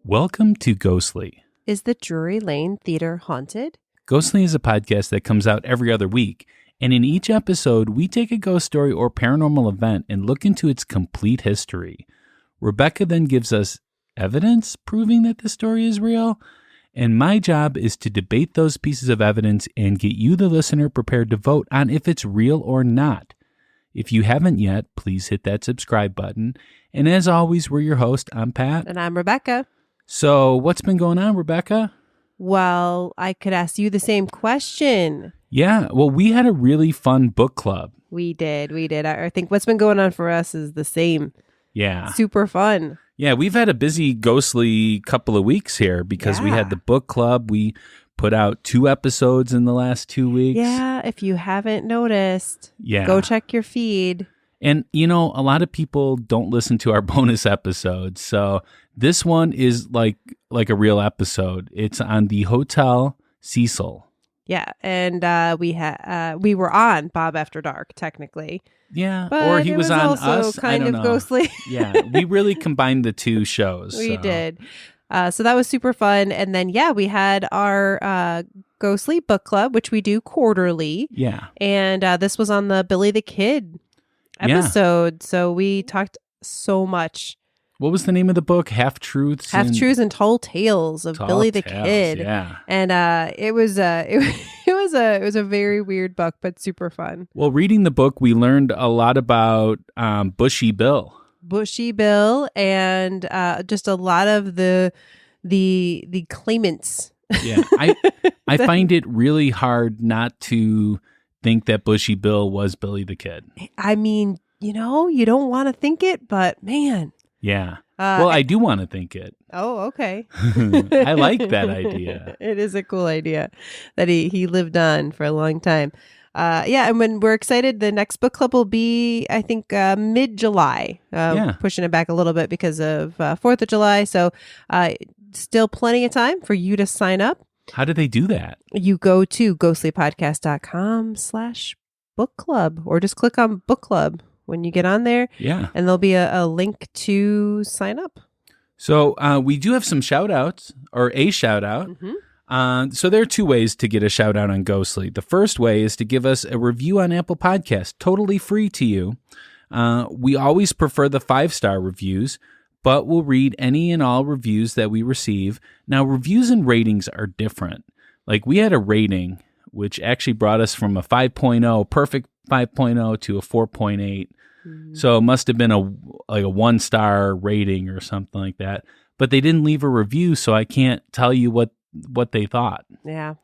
Welcome to Ghostly. Is the Drury Lane Theater haunted? Ghostly is a podcast that comes out every other week, and in each episode, we take a ghost story or paranormal event and look into its complete history. Rebecca then gives us evidence proving that the story is real, and my job is to debate those pieces of evidence and get you, the listener, prepared to vote on if it's real or not. If you haven't yet, please hit that subscribe button. And as always, we're your host. I'm Pat. And I'm Rebecca. So what's been going on, Rebecca? Well, I could ask you the same question. Yeah, well, we had a really fun book club. We did. I think what's been going on for us is the same. Yeah. Super fun. Yeah, we've had a busy, ghostly couple of weeks here because we had the book club. We put out 2 episodes in the last 2 weeks. Yeah, if you haven't noticed, go check your feed. And, you know, a lot of people don't listen to our bonus episodes. So this one is like a real episode. It's on the Hotel Cecil. Yeah, and we were on Bob After Dark, technically. Yeah, but or he was on also us. Kind I don't of know. Ghostly. Yeah, we really combined the 2 shows. We did. So that was super fun. And then, we had our Ghostly book club, which we do quarterly. Yeah. And this was on the Billy the Kid episode. Yeah. So we talked so much. What was the name of the book? Half-Truths and Tall Tales of Billy the Kid. Yeah. And it was a very weird book, but super fun. Well, reading the book, we learned a lot about Bushy Bill. And just a lot of the claimants. Yeah. I find it really hard not to think that Bushy Bill was Billy the Kid. I mean, you don't want to think it, but man. Yeah. Well, I do want to think it. Oh, okay. I like that idea. It is a cool idea that he lived on for a long time. And when we're excited, the next book club will be, I think, mid-July. Pushing it back a little bit because of 4th of July. So still plenty of time for you to sign up. How do they do that? You go to ghostlypodcast.com/book club or just click on book club when you get on there. Yeah. And there'll be a link to sign up. So we do have some shout outs or a shout out. Mm-hmm. So there are 2 ways to get a shout out on Ghostly. The first way is to give us a review on Apple Podcasts, totally free to you. We always prefer the 5-star reviews, but we'll read any and all reviews that we receive. Now, reviews and ratings are different. Like we had a rating, which actually brought us from a 5.0, perfect 5.0 to a 4.8. Mm-hmm. So it must have been a 1-star rating or something like that. But they didn't leave a review, so I can't tell you what they thought. Yeah.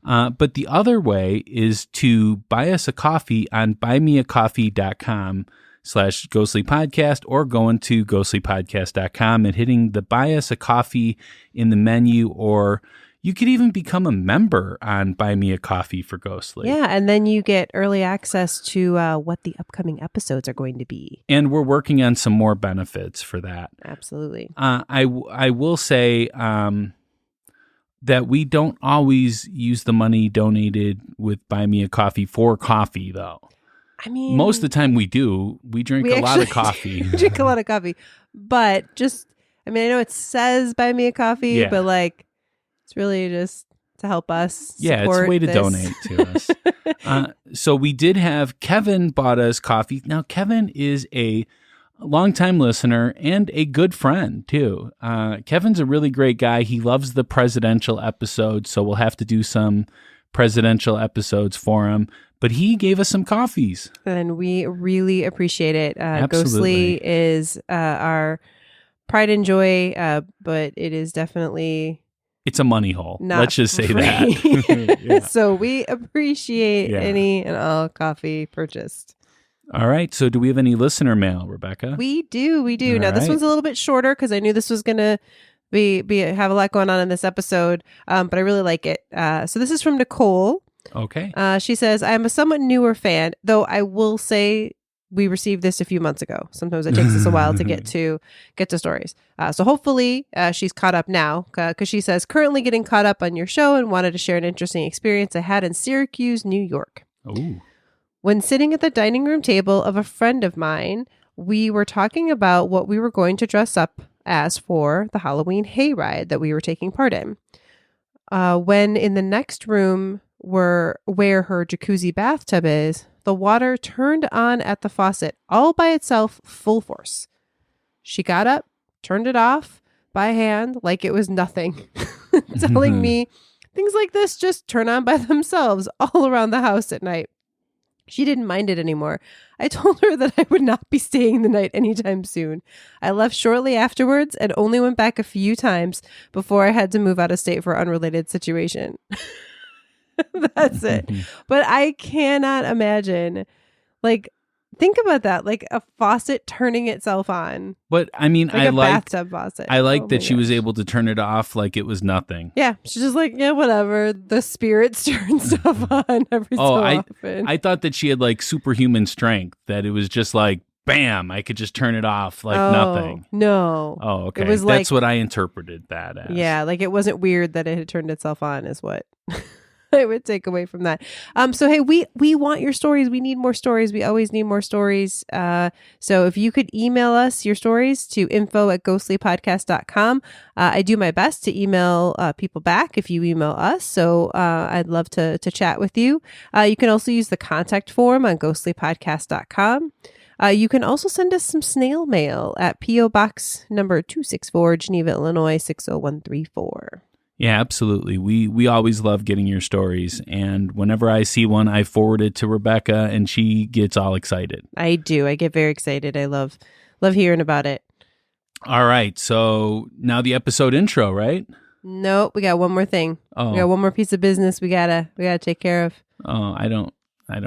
But the other way is to buy us a coffee on buymeacoffee.com/ghostlypodcast or going to ghostlypodcast.com and hitting the buy us a coffee in the menu, or you could even become a member on Buy Me a Coffee for Ghostly. Yeah, and then you get early access to what the upcoming episodes are going to be. And we're working on some more benefits for that. Absolutely. I will say that we don't always use the money donated with Buy Me a Coffee for coffee, though. I mean, most of the time we do. We drink a lot of coffee. Drink a lot of coffee. But I know it says Buy Me a Coffee, but it's really just to help us. Yeah, it's a way to donate to us. So we did have Kevin bought us coffee. Now, Kevin is a longtime listener and a good friend, too. Kevin's a really great guy. He loves the presidential episodes, so we'll have to do some presidential episodes for him. But he gave us some coffees. And we really appreciate it. Absolutely. Ghostly is our pride and joy, but it is definitely... It's a money hole. Let's just say free. that. Yeah. So we appreciate any and all coffee purchased. All right. So do we have any listener mail, Rebecca? We do. All Now, this one's a little bit shorter because I knew this was going to have a lot going on in this episode, but I really like it. So this is from Nicole. Okay. She says, I am a somewhat newer fan, though I will say we received this a few months ago. Sometimes it takes us a while to get to stories. So hopefully she's caught up now, because she says, currently getting caught up on your show and wanted to share an interesting experience I had in Syracuse, New York. Ooh. When sitting at the dining room table of a friend of mine, we were talking about what we were going to dress up as for the Halloween hayride that we were taking part in. When in the next room where her jacuzzi bathtub is, the water turned on at the faucet all by itself, full force. She got up, turned it off by hand like it was nothing, telling me things like this just turn on by themselves all around the house at night. She didn't mind it anymore. I told her that I would not be staying the night anytime soon. I left shortly afterwards and only went back a few times before I had to move out of state for an unrelated situation. That's it. But I cannot imagine, like, think about that, like a faucet turning itself on. But I mean, like a bathtub faucet. I like that she was able to turn it off like it was nothing. Yeah, she's just like, yeah, whatever. The spirits turn stuff on every so often. I thought that she had like superhuman strength, that it was just like, bam, I could just turn it off like nothing. No. Oh, okay. It was That's what I interpreted that as. Yeah, like it wasn't weird that it had turned itself on is what I would take away from that. So, hey, we want your stories. We need more stories. We always need more stories. So if you could email us your stories to info@ghostlypodcast.com. I do my best to email people back if you email us. So I'd love to chat with you. You can also use the contact form on ghostlypodcast.com. You can also send us some snail mail at P.O. Box number 264, Geneva, Illinois, 60134. Yeah, absolutely. We always love getting your stories. And whenever I see one, I forward it to Rebecca and she gets all excited. I do. I get very excited. I love hearing about it. All right. So now the episode intro, right? Nope. We got one more thing. Oh. We got one more piece of business we gotta take care of. Oh, I don't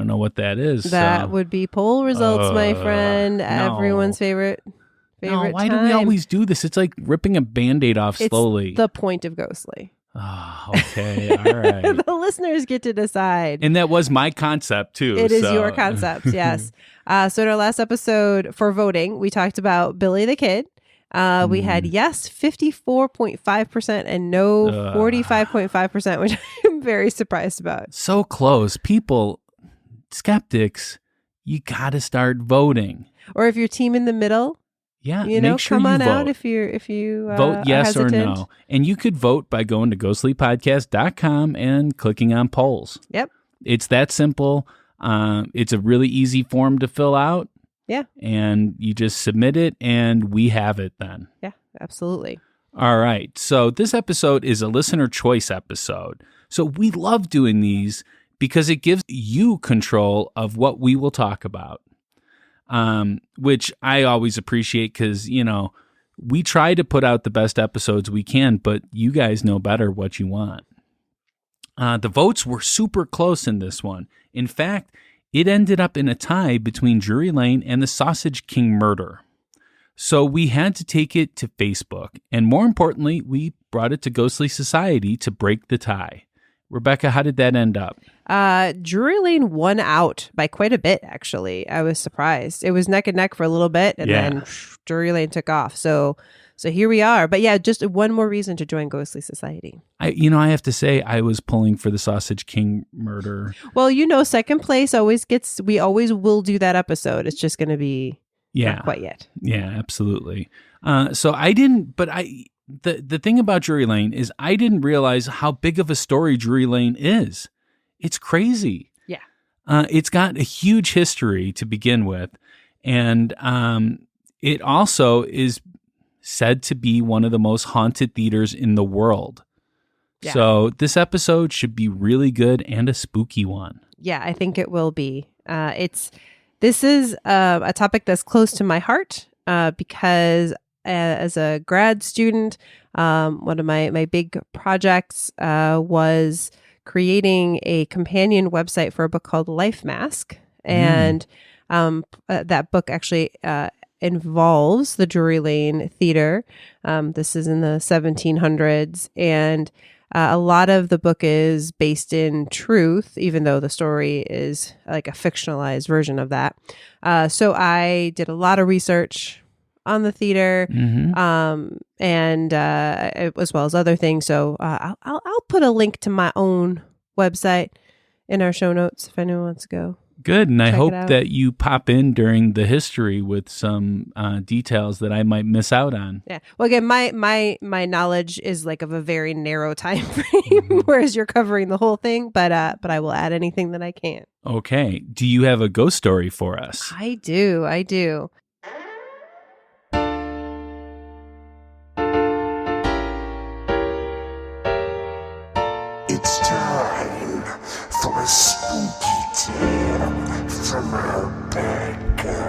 know what that is. That would be poll results, my friend. No. Everyone's favorite No, why time. do we always do this? It's like ripping a Band-Aid off slowly. It's the point of Ghostly. Oh, okay. All right. The listeners get to decide. And that was my concept, too. It is your concept, yes. So in our last episode for voting, we talked about Billy the Kid. We had yes, 54.5% and no, 45.5%, which I'm very surprised about. So close. People, skeptics, you got to start voting. Or if you're team in the middle, yeah, make sure come on vote. out if you vote yes are or hesitant. no. And you could vote by going to ghostlypodcast.com and clicking on polls. Yep. It's that simple. It's a really easy form to fill out. Yeah. And you just submit it and we have it then. Yeah, absolutely. All right. So this episode is a listener choice episode. So we love doing these because it gives you control of what we will talk about. Which I always appreciate because, we try to put out the best episodes we can, but you guys know better what you want. The votes were super close in this one. In fact, it ended up in a tie between Drury Lane and the Sausage King murder. So we had to take it to Facebook. And more importantly, we brought it to Ghostly Society to break the tie. Rebecca, how did that end up? Drury Lane won out by quite a bit, actually. I was surprised. It was neck and neck for a little bit, and then Drury Lane took off. So here we are. But yeah, just one more reason to join Ghostly Society. I have to say, I was pulling for the Sausage King murder. Well, second place we always will do that episode. It's just going to be not quite yet. Yeah, absolutely. So I didn't, but the thing about Drury Lane is I didn't realize how big of a story Drury Lane is. It's crazy. Yeah. It's got a huge history to begin with. And it also is said to be one of the most haunted theaters in the world. Yeah. So this episode should be really good and a spooky one. Yeah, I think it will be. This is a topic that's close to my heart because as a grad student, one of my big projects was creating a companion website for a book called Life Mask. And that book actually involves the Drury Lane Theater. This is in the 1700s. And a lot of the book is based in truth, even though the story is like a fictionalized version of that. So I did a lot of research on the theater, and as well as other things. So I'll put a link to my own website in our show notes if anyone wants to go Good, and I Check it hope out. that you pop in during the history with some details that I might miss out on. Yeah. Well, again, my knowledge is like of a very narrow time frame, whereas you're covering the whole thing. But I will add anything that I can. Okay. Do you have a ghost story for us? I do. It's time for a spooky tale from Rebecca.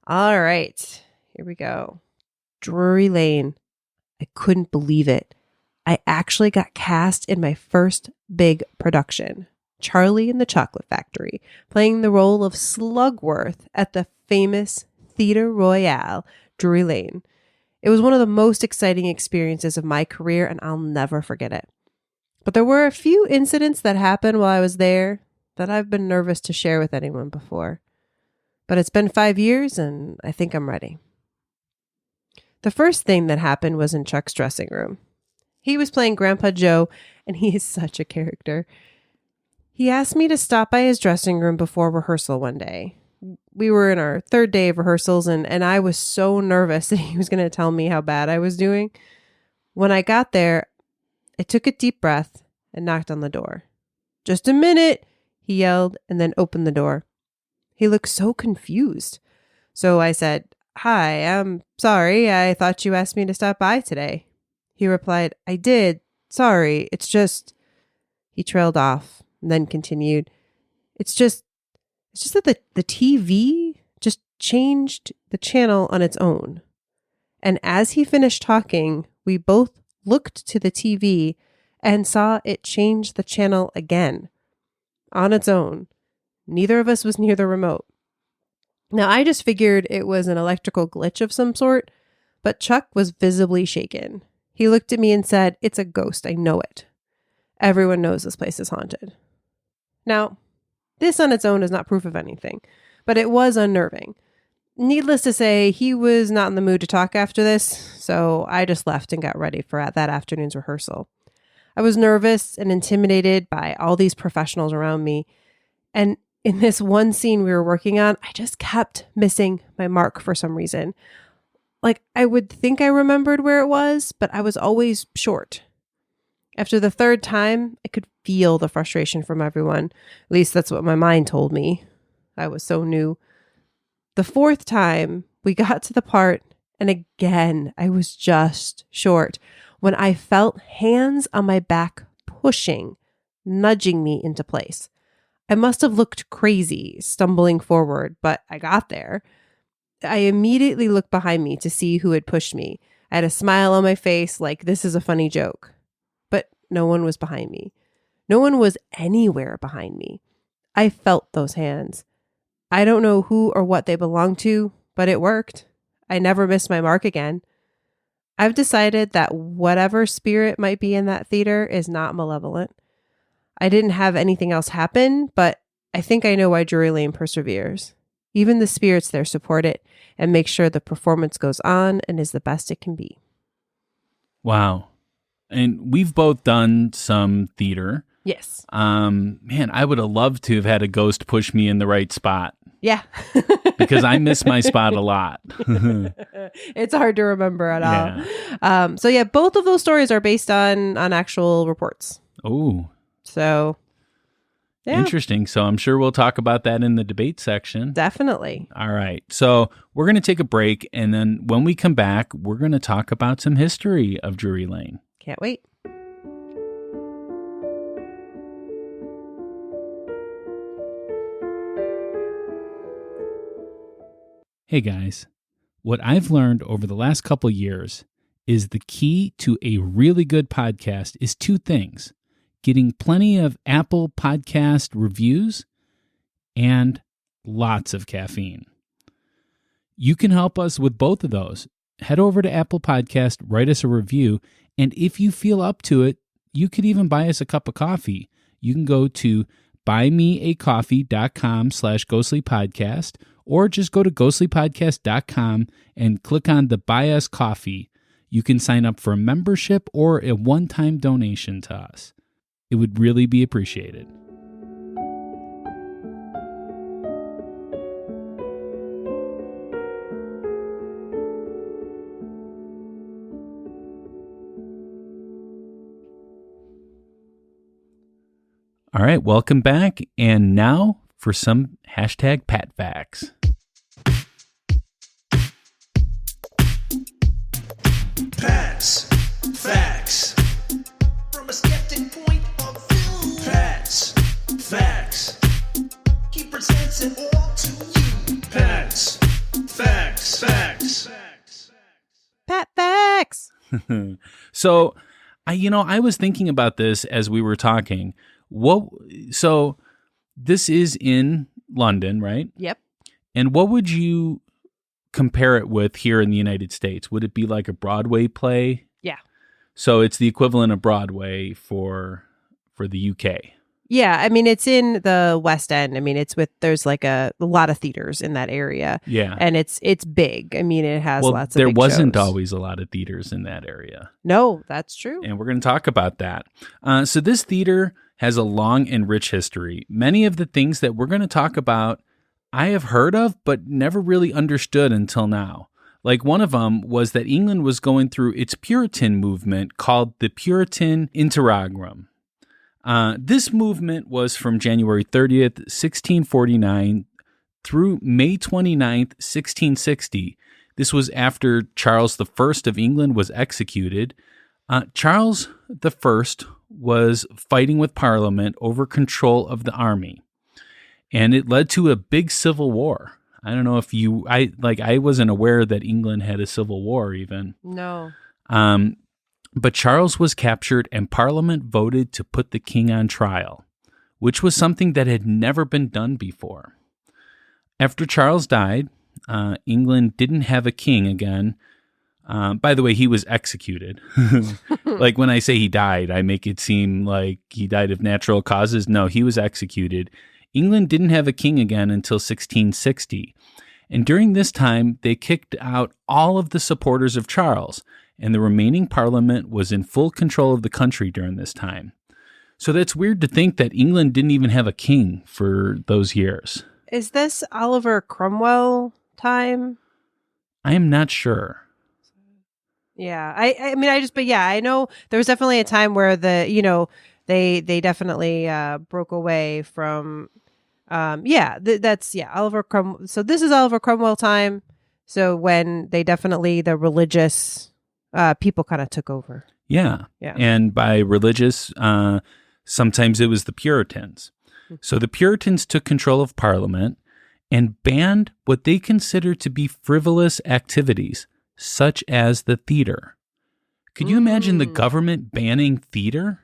All right. Here we go. Drury Lane. I couldn't believe it. I actually got cast in my first big production, Charlie and the Chocolate Factory, playing the role of Slugworth at the famous Theatre Royal Drury Lane. It was one of the most exciting experiences of my career, and I'll never forget it. But there were a few incidents that happened while I was there that I've been nervous to share with anyone before. But it's been 5 years, and I think I'm ready. The first thing that happened was in Chuck's dressing room. He was playing Grandpa Joe, and he is such a character. He asked me to stop by his dressing room before rehearsal one day. We were in our third day of rehearsals, and I was so nervous that he was going to tell me how bad I was doing. When I got there, I took a deep breath and knocked on the door. "Just a minute," he yelled, and then opened the door. He looked so confused. So I said, "Hi, I'm sorry. I thought you asked me to stop by today." He replied, "I did. Sorry. It's just..." He trailed off and then continued, It's just that the TV just changed the channel on its own." And as he finished talking, we both looked to the TV and saw it change the channel again on its own. Neither of us was near the remote. Now, I just figured it was an electrical glitch of some sort, but Chuck was visibly shaken. He looked at me and said, "It's a ghost. I know it. Everyone knows this place is haunted." Now, this on its own is not proof of anything, but it was unnerving. Needless to say, he was not in the mood to talk after this, so I just left and got ready for that afternoon's rehearsal. I was nervous and intimidated by all these professionals around me, and in this one scene we were working on, I just kept missing my mark for some reason. Like, I would think I remembered where it was, but I was always short. After the third time, I could feel the frustration from everyone. At least that's what my mind told me. I was so new. The fourth time, we got to the part, and again, I was just short when I felt hands on my back pushing, nudging me into place. I must have looked crazy, stumbling forward, but I got there. I immediately looked behind me to see who had pushed me. I had a smile on my face like this is a funny joke. But no one was behind me. No one was anywhere behind me. I felt those hands. I don't know who or what they belonged to, but it worked. I never missed my mark again. I've decided that whatever spirit might be in that theater is not malevolent. I didn't have anything else happen, but I think I know why Drury Lane perseveres. Even the spirits there support it and make sure the performance goes on and is the best it can be. Wow. And we've both done some theater. Yes. Man, I would have loved to have had a ghost push me in the right spot. Yeah. Because I miss my spot a lot. It's hard to remember at all. So yeah, both of those stories are based on actual reports. Oh. So yeah. Interesting. So I'm sure we'll talk about that in the debate section. Definitely. All right. So we're going to take a break. And then when we come back, we're going to talk about some history of Drury Lane. Can't wait. Hey guys, what I've learned over the last couple years is the key to a really good podcast is two things: getting plenty of Apple Podcast reviews and lots of caffeine. You can help us with both of those. Head over to Apple Podcast, write us a review, and if you feel up to it, you could even buy us a cup of coffee. You can go to buymeacoffee.com/ghostlypodcast, or just go to ghostlypodcast.com and click on the Buy Us Coffee. you can sign up for a membership or a one-time donation to us. It would really be appreciated. All right, welcome back. And now for some hashtag Pat Facts. Pat's Facts. From a skeptic point of view. Pat's Facts. He presents it all to you. Pat's Facts. Facts. Pat Facts. So, I was thinking about this as we were talking. So this is in London, right? Yep. And what would you compare it with here in the United States? Would it be like a Broadway play? Yeah. So it's the equivalent of Broadway for the UK. Yeah, I mean, it's in the West End. I mean, there's like a lot of theaters in that area. Yeah. And it's big. I mean, it has lots of there big wasn't shows. always a lot of theaters in that area. No, that's true. And we're going to talk about that. So this theater has a long and rich history. Many of the things that we're going to talk about, I have heard of, but never really understood until now. Like one of them was that England was going through its Puritan movement called the Puritan Interagram. This movement was from January 30th, 1649 through May 29th, 1660. This was after Charles I of England was executed. Charles I was fighting with Parliament over control of the army, and it led to a big civil war. I don't know if I wasn't aware that England had a civil war even. No. But Charles was captured and Parliament voted to put the king on trial, which was something that had never been done before. After Charles died, England didn't have a king again. By the way, he was executed. Like when I say he died, I make it seem like he died of natural causes. No, he was executed. England didn't have a king again until 1660. And during this time, they kicked out all of the supporters of Charles, and the remaining parliament was in full control of the country during this time. So that's weird to think that England didn't even have a king for those years. Is this Oliver Cromwell time? I am not sure. Yeah. I mean, I know there was definitely a time where they definitely broke away from Oliver Cromwell. So this is Oliver Cromwell time. So when they definitely the religious people kind of took over. Yeah. Yeah. And by religious, sometimes it was the Puritans. So the Puritans took control of Parliament and banned what they considered to be frivolous activities, such as the theater. Could you imagine the government banning theater?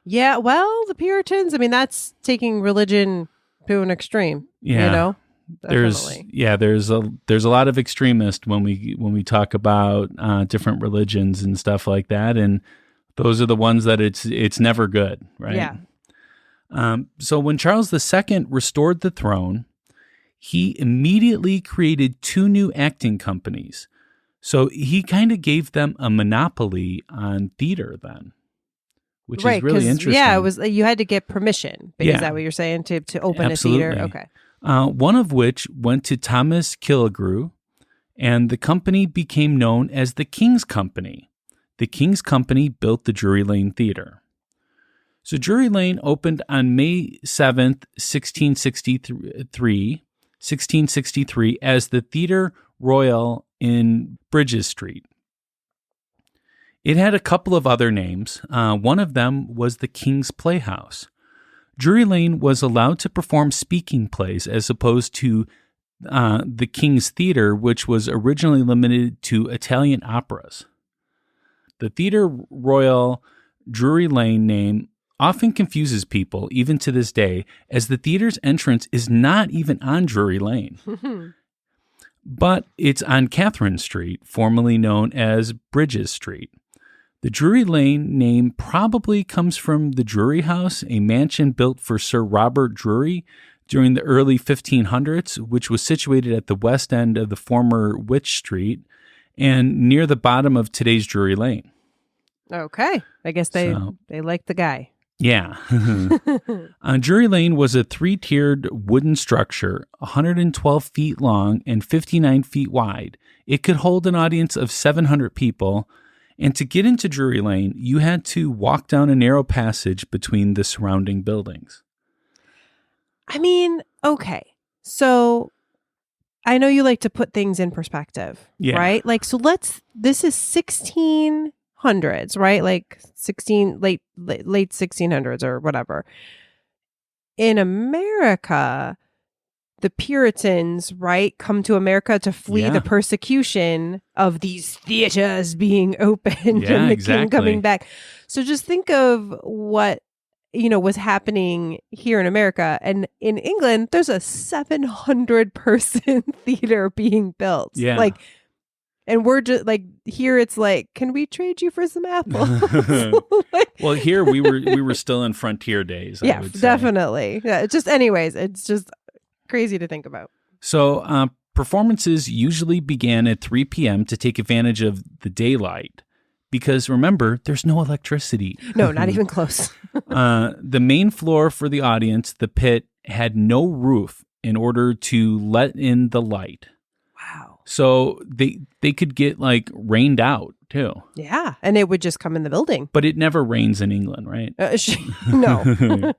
Yeah, well, the Puritans, I mean, that's taking religion to an extreme. Yeah. You know? There's a lot of extremists when we talk about different religions and stuff like that, and those are the ones that it's never good, right? Yeah. So when Charles II restored the throne, he immediately created 2 new acting companies. So he kind of gave them a monopoly on theater then, which is really interesting. Yeah, it was you had to get permission. But Is that what you're saying to open Absolutely. a theater? Okay. One of which went to Thomas Killigrew, and the company became known as the King's Company. The King's Company built the Drury Lane Theater. So Drury Lane opened on May 7th, 1663 as the Theatre Royal in Bridges Street. It had a couple of other names. One of them was the King's Playhouse. Drury Lane was allowed to perform speaking plays as opposed to the King's Theatre, which was originally limited to Italian operas. The Theatre Royal Drury Lane name often confuses people, even to this day, as the theater's entrance is not even on Drury Lane. But it's on Catherine Street, formerly known as Bridges Street. The Drury Lane name probably comes from the Drury House, a mansion built for Sir Robert Drury during the early 1500s, which was situated at the west end of the former Wych Street, and near the bottom of today's Drury Lane. Okay. I guess they like the guy. Yeah. Drury Lane was a 3-tiered wooden structure, 112 feet long and 59 feet wide. It could hold an audience of 700 people. And to get into Drury Lane, you had to walk down a narrow passage between the surrounding buildings. I mean, okay. So I know you like to put things in perspective, right? Like, so this is 1600s, right? Like late 1600s or whatever. In America, the Puritans, right, come to America to flee the persecution of these theaters being opened and the king coming back. So just think of what, was happening here in America. And in England, there's a 700-person theater being built. Yeah. Like, and we're just like, here it's like, can we trade you for some apples? Well, here we were still in frontier days. I would say. Definitely. Yeah. It's just crazy to think about. So performances usually began at 3 p.m. to take advantage of the daylight because, remember, there's no electricity. No, not even close. The main floor for the audience, the pit, had no roof in order to let in the light. Wow. So they could get rained out too. Yeah, and it would just come in the building. But it never rains in England, right? No.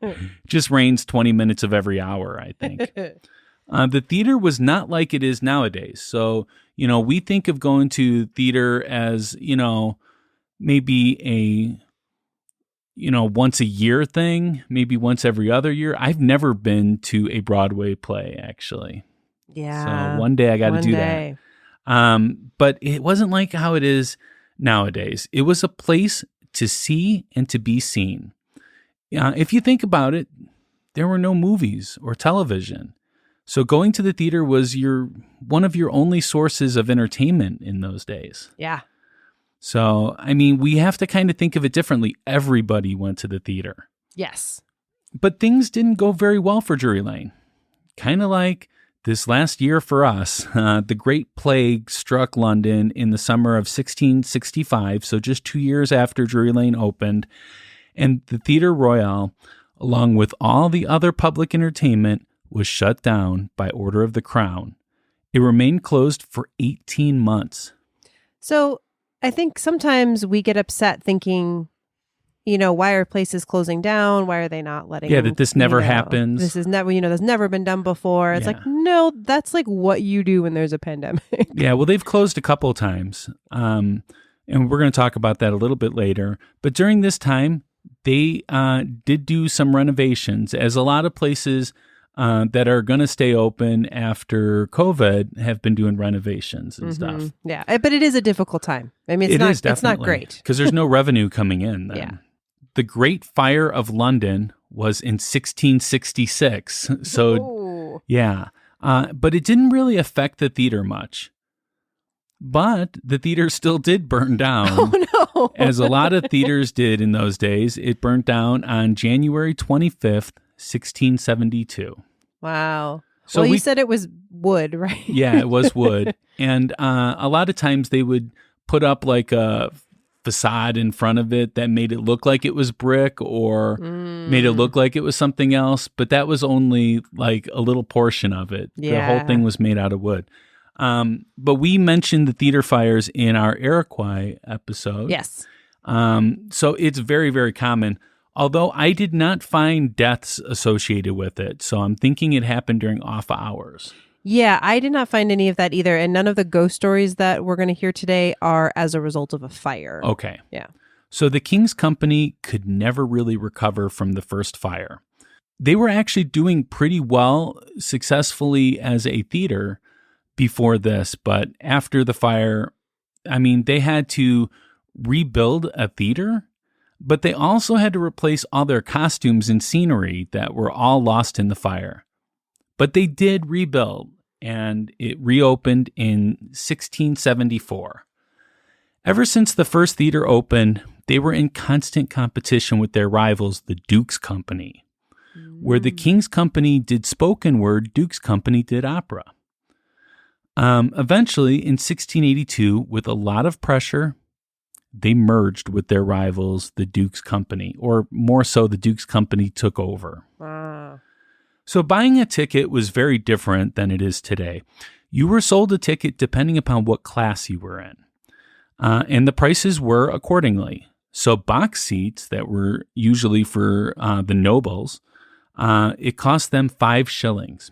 Just rains 20 minutes of every hour, I think. The theater was not like it is nowadays. So, we think of going to theater as, maybe a, once a year thing, maybe once every other year. I've never been to a Broadway play, actually. Yeah. So one day I got to do that. But it wasn't like how it is nowadays. It was a place to see and to be seen. If you think about it, there were no movies or television. So going to the theater was one of your only sources of entertainment in those days. Yeah. So, I mean, we have to kind of think of it differently. Everybody went to the theater. Yes. But things didn't go very well for Drury Lane. Kind of like this last year for us, the Great Plague struck London in the summer of 1665, so just 2 years after Drury Lane opened, and the Theatre Royal, along with all the other public entertainment, was shut down by order of the Crown. It remained closed for 18 months. So I think sometimes we get upset thinking, why are places closing down? Why are they not letting? Yeah, that this never happens. This is never, that's never been done before. It's like, no, that's like what you do when there's a pandemic. Yeah, well, they've closed a couple of times, and we're going to talk about that a little bit later. But during this time, they did do some renovations, as a lot of places that are going to stay open after COVID have been doing renovations and stuff. Yeah, but it is a difficult time. I mean, it's not great. Because there's no revenue coming in then. Yeah. The Great Fire of London was in 1666. So, Ooh. Yeah. But it didn't really affect the theater much. But the theater still did burn down. Oh, no. As a lot of theaters did in those days. It burnt down on January 25th, 1672. Wow. So well, you said it was wood, right? Yeah, it was wood. And a lot of times they would put up like a facade in front of it that made it look like it was brick or made it look like it was something else. But that was only like a little portion of it. Yeah. The whole thing was made out of wood. But we mentioned the theater fires in our Iroquois episode. Yes. So it's very, very common. Although I did not find deaths associated with it. So I'm thinking it happened during off hours. Yeah, I did not find any of that either. And none of the ghost stories that we're going to hear today are as a result of a fire. Okay. Yeah. So the King's Company could never really recover from the first fire. They were actually doing pretty well successfully as a theater before this. But after the fire, I mean, they had to rebuild a theater. But they also had to replace all their costumes and scenery that were all lost in the fire. But they did rebuild, and it reopened in 1674. Ever since the first theater opened, they were in constant competition with their rivals, the Duke's Company. Where the King's Company did spoken word, Duke's Company did opera. Eventually, in 1682, with a lot of pressure, they merged with their rivals, the Duke's Company, or more so, the Duke's Company took over. Wow. So buying a ticket was very different than it is today. You were sold a ticket depending upon what class you were in, and the prices were accordingly. So box seats that were usually for the nobles, it cost them 5 shillings.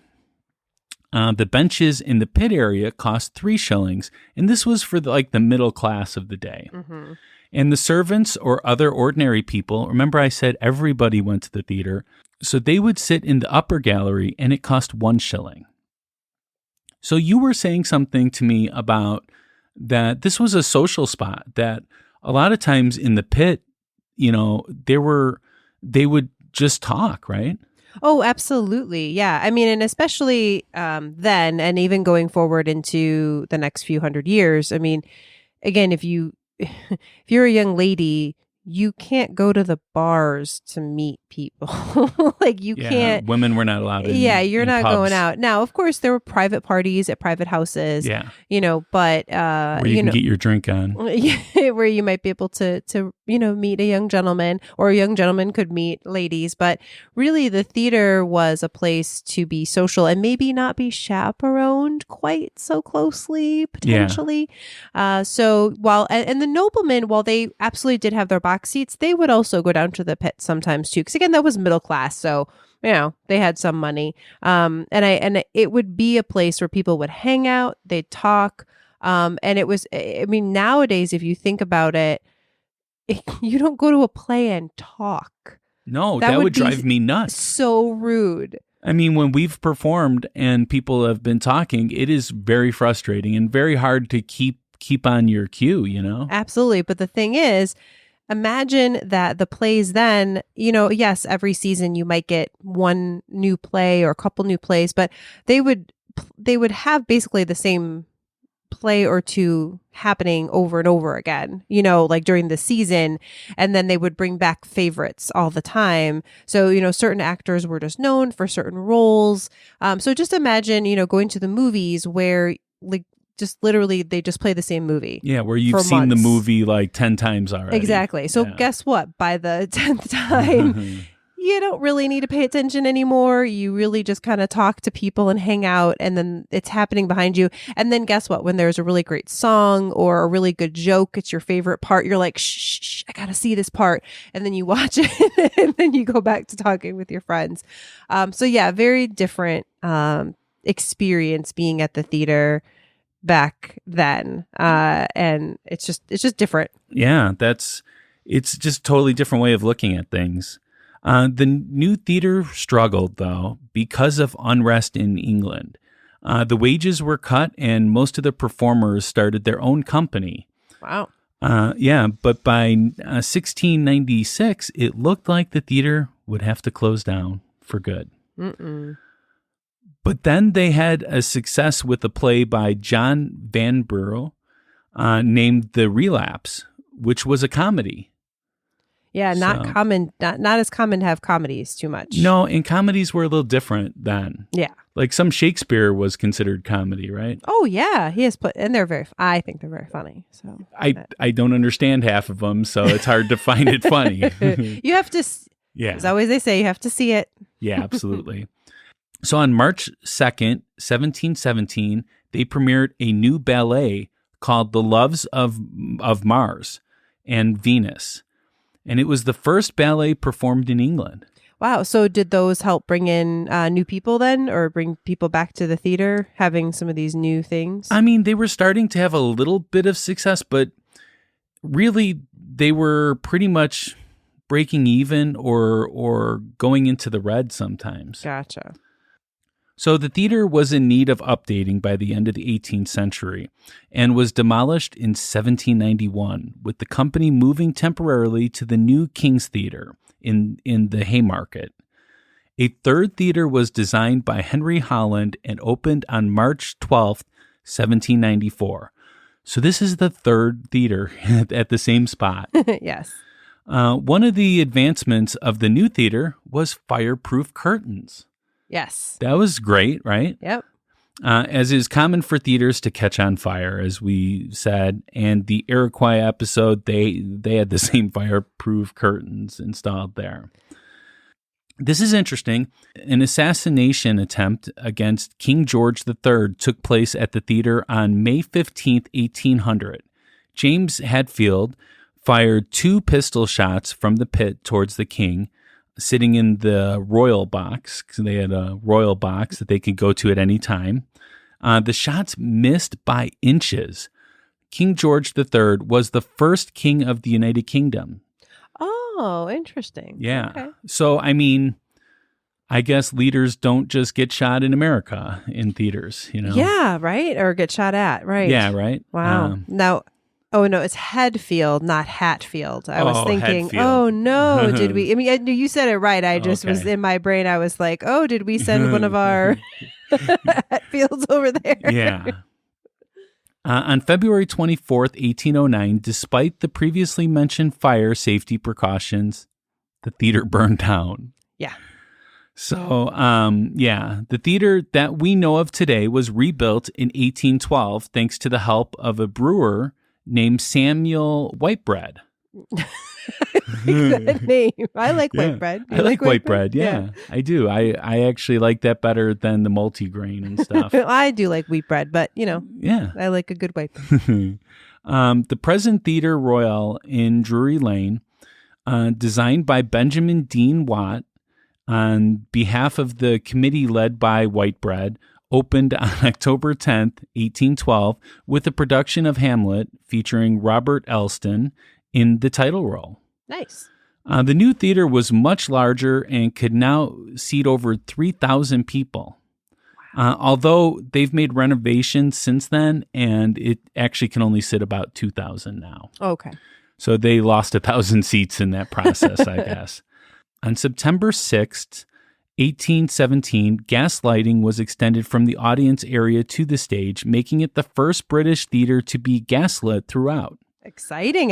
The benches in the pit area cost 3 shillings, and this was for the middle class of the day. Mm-hmm. And the servants or other ordinary people, remember I said everybody went to the theater, so they would sit in the upper gallery, and it cost 1 shilling. So you were saying something to me about that this was a social spot, that a lot of times in the pit, they would just talk, right? Oh, absolutely. Yeah. I mean, and especially then, and even going forward into the next few hundred years. I mean, again, if you're a young lady, you can't go to the bars to meet people. You can't. Women were not allowed in. Yeah, you're in not pubs. going out. Now, of course, there were private parties at private houses. Yeah. But where you can get your drink on. Where you might be able to meet a young gentleman, or a young gentleman could meet ladies. But really, the theater was a place to be social and maybe not be chaperoned quite so closely, potentially. So while and the noblemen, while they absolutely did have their box seats, they would also go down to the pit sometimes too. Because again, that was middle class, so they had some money. And it would be a place where people would hang out, they'd talk. And it was, I mean, nowadays, if you think about it, you don't go to a play and talk. No, that would drive me nuts. So rude. I mean, when we've performed and people have been talking, it is very frustrating and very hard to keep on your cue, Absolutely. But the thing is, imagine that the plays then, yes, every season you might get one new play or a couple new plays, but they would have basically the same play or two happening over and over again, during the season. And then they would bring back favorites all the time. So, certain actors were just known for certain roles. So just imagine, going to the movies where just literally they just play the same movie. Yeah, where you've seen the movie 10 times already. Exactly. So guess what? By the 10th time, you don't really need to pay attention anymore. You really just kind of talk to people and hang out, and then it's happening behind you. And then guess what? When there's a really great song or a really good joke, it's your favorite part, you're like, shh, I got to see this part. And then you watch it and then you go back to talking with your friends. So yeah, very different experience being at the theater back then. And it's just different. Yeah, it's just a totally different way of looking at things. The new theater struggled, though, because of unrest in England. The wages were cut, and most of the performers started their own company. Wow. But by 1696, it looked like the theater would have to close down for good. Mm-mm. But then they had a success with a play by John Vanbrugh named The Relapse, which was a comedy. Yeah, not as common to have comedies too much. No, and comedies were a little different then. Yeah. Some Shakespeare was considered comedy, right? Oh yeah, he has and I think they're very funny. So I don't understand half of them, so it's hard to find it funny. You have to, as always they say, you have to see it. Yeah, absolutely. So on March 2nd, 1717, they premiered a new ballet called The Loves of Mars and Venus. And it was the first ballet performed in England. Wow. So did those help bring in new people then, or bring people back to the theater, having some of these new things? I mean, they were starting to have a little bit of success, but really they were pretty much breaking even or going into the red sometimes. Gotcha. So the theater was in need of updating by the end of the 18th century and was demolished in 1791, with the company moving temporarily to the new King's Theatre in the Haymarket. A third theater was designed by Henry Holland and opened on March 12th, 1794. So this is the third theater at the same spot. Yes. One of the advancements of the new theater was fireproof curtains. Yes. That was great, right? Yep. As is common for theaters to catch on fire, as we said, and the Iroquois episode, they had the same fireproof curtains installed there. This is interesting. An assassination attempt against King George III took place at the theater on May 15th, 1800. James Hadfield fired 2 pistol shots from the pit towards the king, sitting in the royal box, because they had a royal box that they could go to at any time. The shots missed by inches. King George III was the first king of the United Kingdom. Oh, interesting. Yeah. Okay. So, I mean, I guess leaders don't just get shot in America in theaters, you know? Yeah, right? Or get shot at, right? Yeah, right? Wow. Now, oh, no, it's Headfield, not Hatfield. I was thinking, Hatfield. oh, no, did we? I mean, you said it right. I just was in my brain. I was like, oh, did we send one of our Hatfields over there? Yeah. On February 24th, 1809, despite the previously mentioned fire safety precautions, the theater burned down. Yeah. So, the theater that we know of today was rebuilt in 1812 thanks to the help of a brewer named Samuel Whitebread. That name. I like white bread. I like white bread. Yeah, I do. I actually like that better than the multigrain and stuff. I do like wheat bread, but Yeah. I like a good white bread. The present Theatre Royal in Drury Lane, designed by Benjamin Dean Watt on behalf of the committee led by Whitebread, opened on October 10th, 1812, with a production of Hamlet featuring Robert Elston in the title role. Nice. The new theater was much larger and could now seat over 3,000 people. Although they've made renovations since then, and it actually can only sit about 2,000 now. Okay. So they lost 1,000 seats in that process, I guess. On September 6th, 1817, gas lighting was extended from the audience area to the stage, making it the first British theater to be gaslit throughout. Exciting.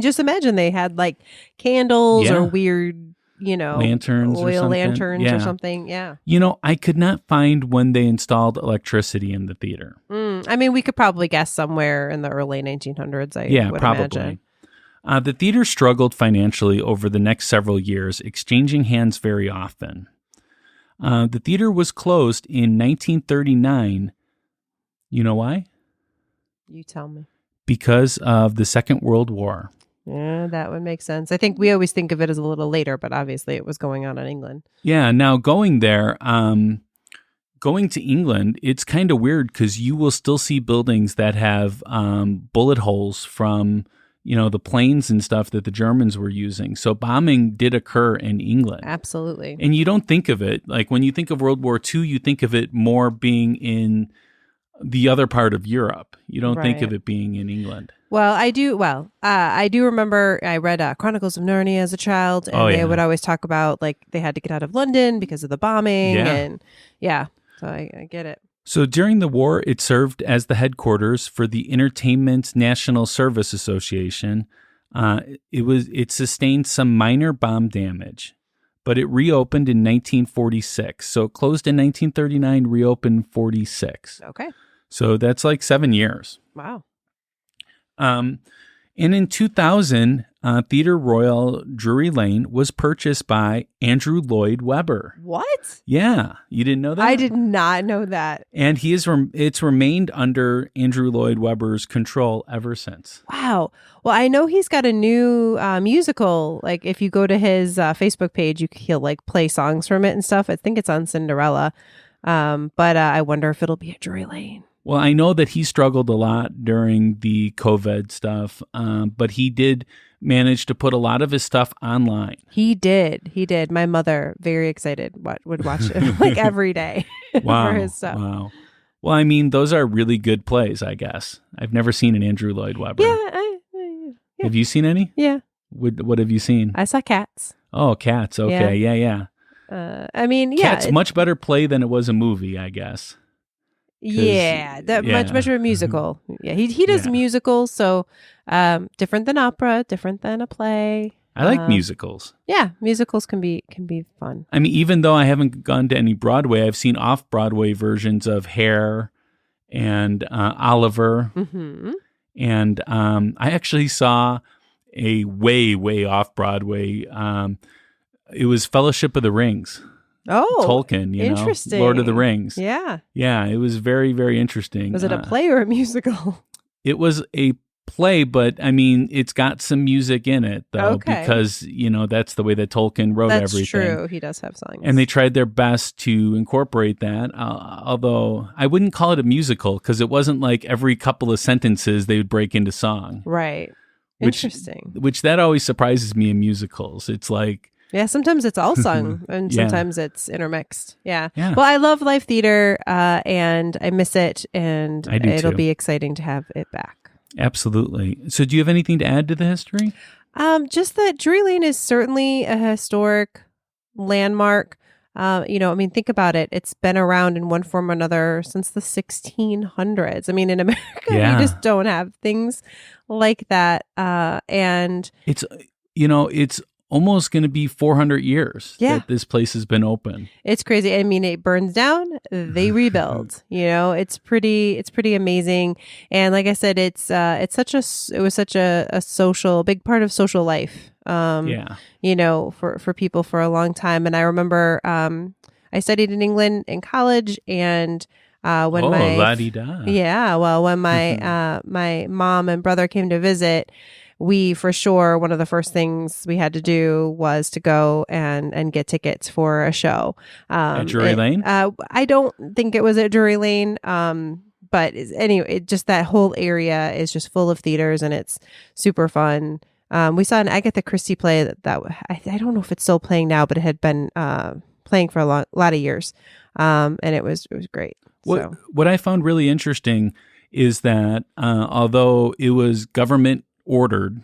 Just imagine they had like candles or weird, lanterns oil lanterns Yeah. or something. Yeah. I could not find when they installed electricity in the theater. We could probably guess somewhere in the early 1900s. I would probably. imagine. The theater struggled financially over the next several years, exchanging hands very often. The theater was closed in 1939. You know why? You tell me. Because of the Second World War. Yeah, that would make sense. I think we always think of it as a little later, but obviously it was going on in England. Yeah, now going there, going to England, it's kind of weird because you will still see buildings that have bullet holes from the planes and stuff that the Germans were using. So bombing did occur in England. Absolutely. And you don't think of it. Like when you think of World War II, you think of it more being in the other part of Europe. You don't think of it being in England. Well, I do. I do remember I read Chronicles of Narnia as a child, and they would always talk about like they had to get out of London because of the bombing. So I get it. So during the war, it served as the headquarters for the Entertainment National Service Association. It sustained some minor bomb damage, but it reopened in 1946. So it closed in 1939, reopened 46. Okay. So that's like 7 years. Wow. And in 2000, Theatre Royal Drury Lane was purchased by Andrew Lloyd Webber. What? Yeah, you didn't know that? I did not know that. And it's remained under Andrew Lloyd Webber's control ever since. Wow. Well, I know he's got a new musical. Like if you go to his Facebook page, he'll like play songs from it and stuff. I think it's on Cinderella. But I wonder if it'll be at Drury Lane. Well, I know that he struggled a lot during the COVID stuff, but he did manage to put a lot of his stuff online. He did. My mother, very excited, would watch it like every day for his stuff. Wow. Well, those are really good plays, I guess. I've never seen an Andrew Lloyd Webber. Yeah. Have you seen any? Yeah. What have you seen? I saw Cats. Oh, Cats. Okay. Yeah. Cats, much better play than it was a movie, I guess. Much of a musical. Yeah, he does musicals, so different than opera, different than a play. I like musicals. Yeah, musicals can be fun. I mean, even though I haven't gone to any Broadway, I've seen off-Broadway versions of Hair and Oliver. Mm-hmm. And I actually saw a way off-Broadway. It was Fellowship of the Rings. Oh, Tolkien, interesting. Lord of the Rings. Yeah. Yeah, it was very, very interesting. Was it a play or a musical? It was a play, but I mean, it's got some music in it, though, Okay. because, that's the way that Tolkien wrote That's everything. true. He does have songs. And they tried their best to incorporate that, although I wouldn't call it a musical because it wasn't like every couple of sentences they would break into song. Right. Interesting. Which that always surprises me in musicals. It's like, yeah, sometimes it's all sung and Yeah. sometimes it's intermixed. Yeah. Yeah. Well, I love live theater and I miss it, and I do it'll too. be exciting to have it back. absolutely. So do you have anything to add to the history? Just that Drury Lane is certainly a historic landmark. I mean, think about it. It's been around in one form or another since the 1600s. I mean, in America, Yeah. we just don't have things like that. And It's, it's almost going to be 400 years Yeah. that this place has been open. it's crazy. I mean, it burns down, they rebuild. It's pretty amazing. And like I said, it was such a social, big part of social life. Yeah. For people for a long time. And I remember I studied in England in college, and when my la-di-da. yeah, well, when my my mom and brother came to visit, we for sure one of the first things we had to do was to go and get tickets for a show At Drury Lane? I don't think it was at Drury Lane. But anyway, just that whole area is just full of theaters, and it's super fun. We saw an Agatha Christie play that I don't know if it's still playing now, but it had been playing for a lot of years, and it was great. So. What I found really interesting is that although it was government ordered,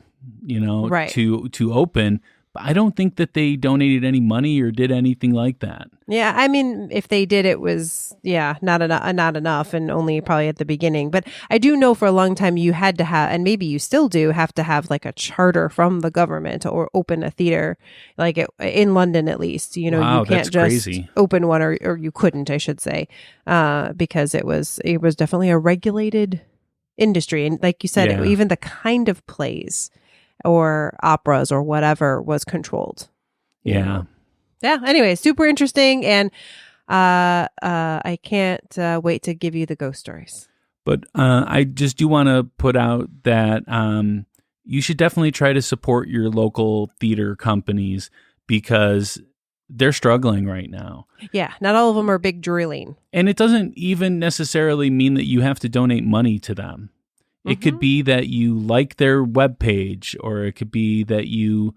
Right. to open, but I don't think that they donated any money or did anything like that. Yeah, I mean, if they did, it was not enough, and only probably at the beginning. But I do know for a long time you had to have, and maybe you still do have to have like a charter from the government or open a theater, like in London at least. Wow, you can't that's just crazy. open one, or you couldn't, I should say, because it was definitely a regulated industry, and like you said, Yeah. even the kind of plays or operas or whatever was controlled. Yeah. Yeah. Anyway, super interesting, and I can't wait to give you the ghost stories. But I just do want to put out that you should definitely try to support your local theater companies because they're struggling right now. Yeah, not all of them are big Drury Lane. And it doesn't even necessarily mean that you have to donate money to them. It could be that you like their webpage, or it could be that you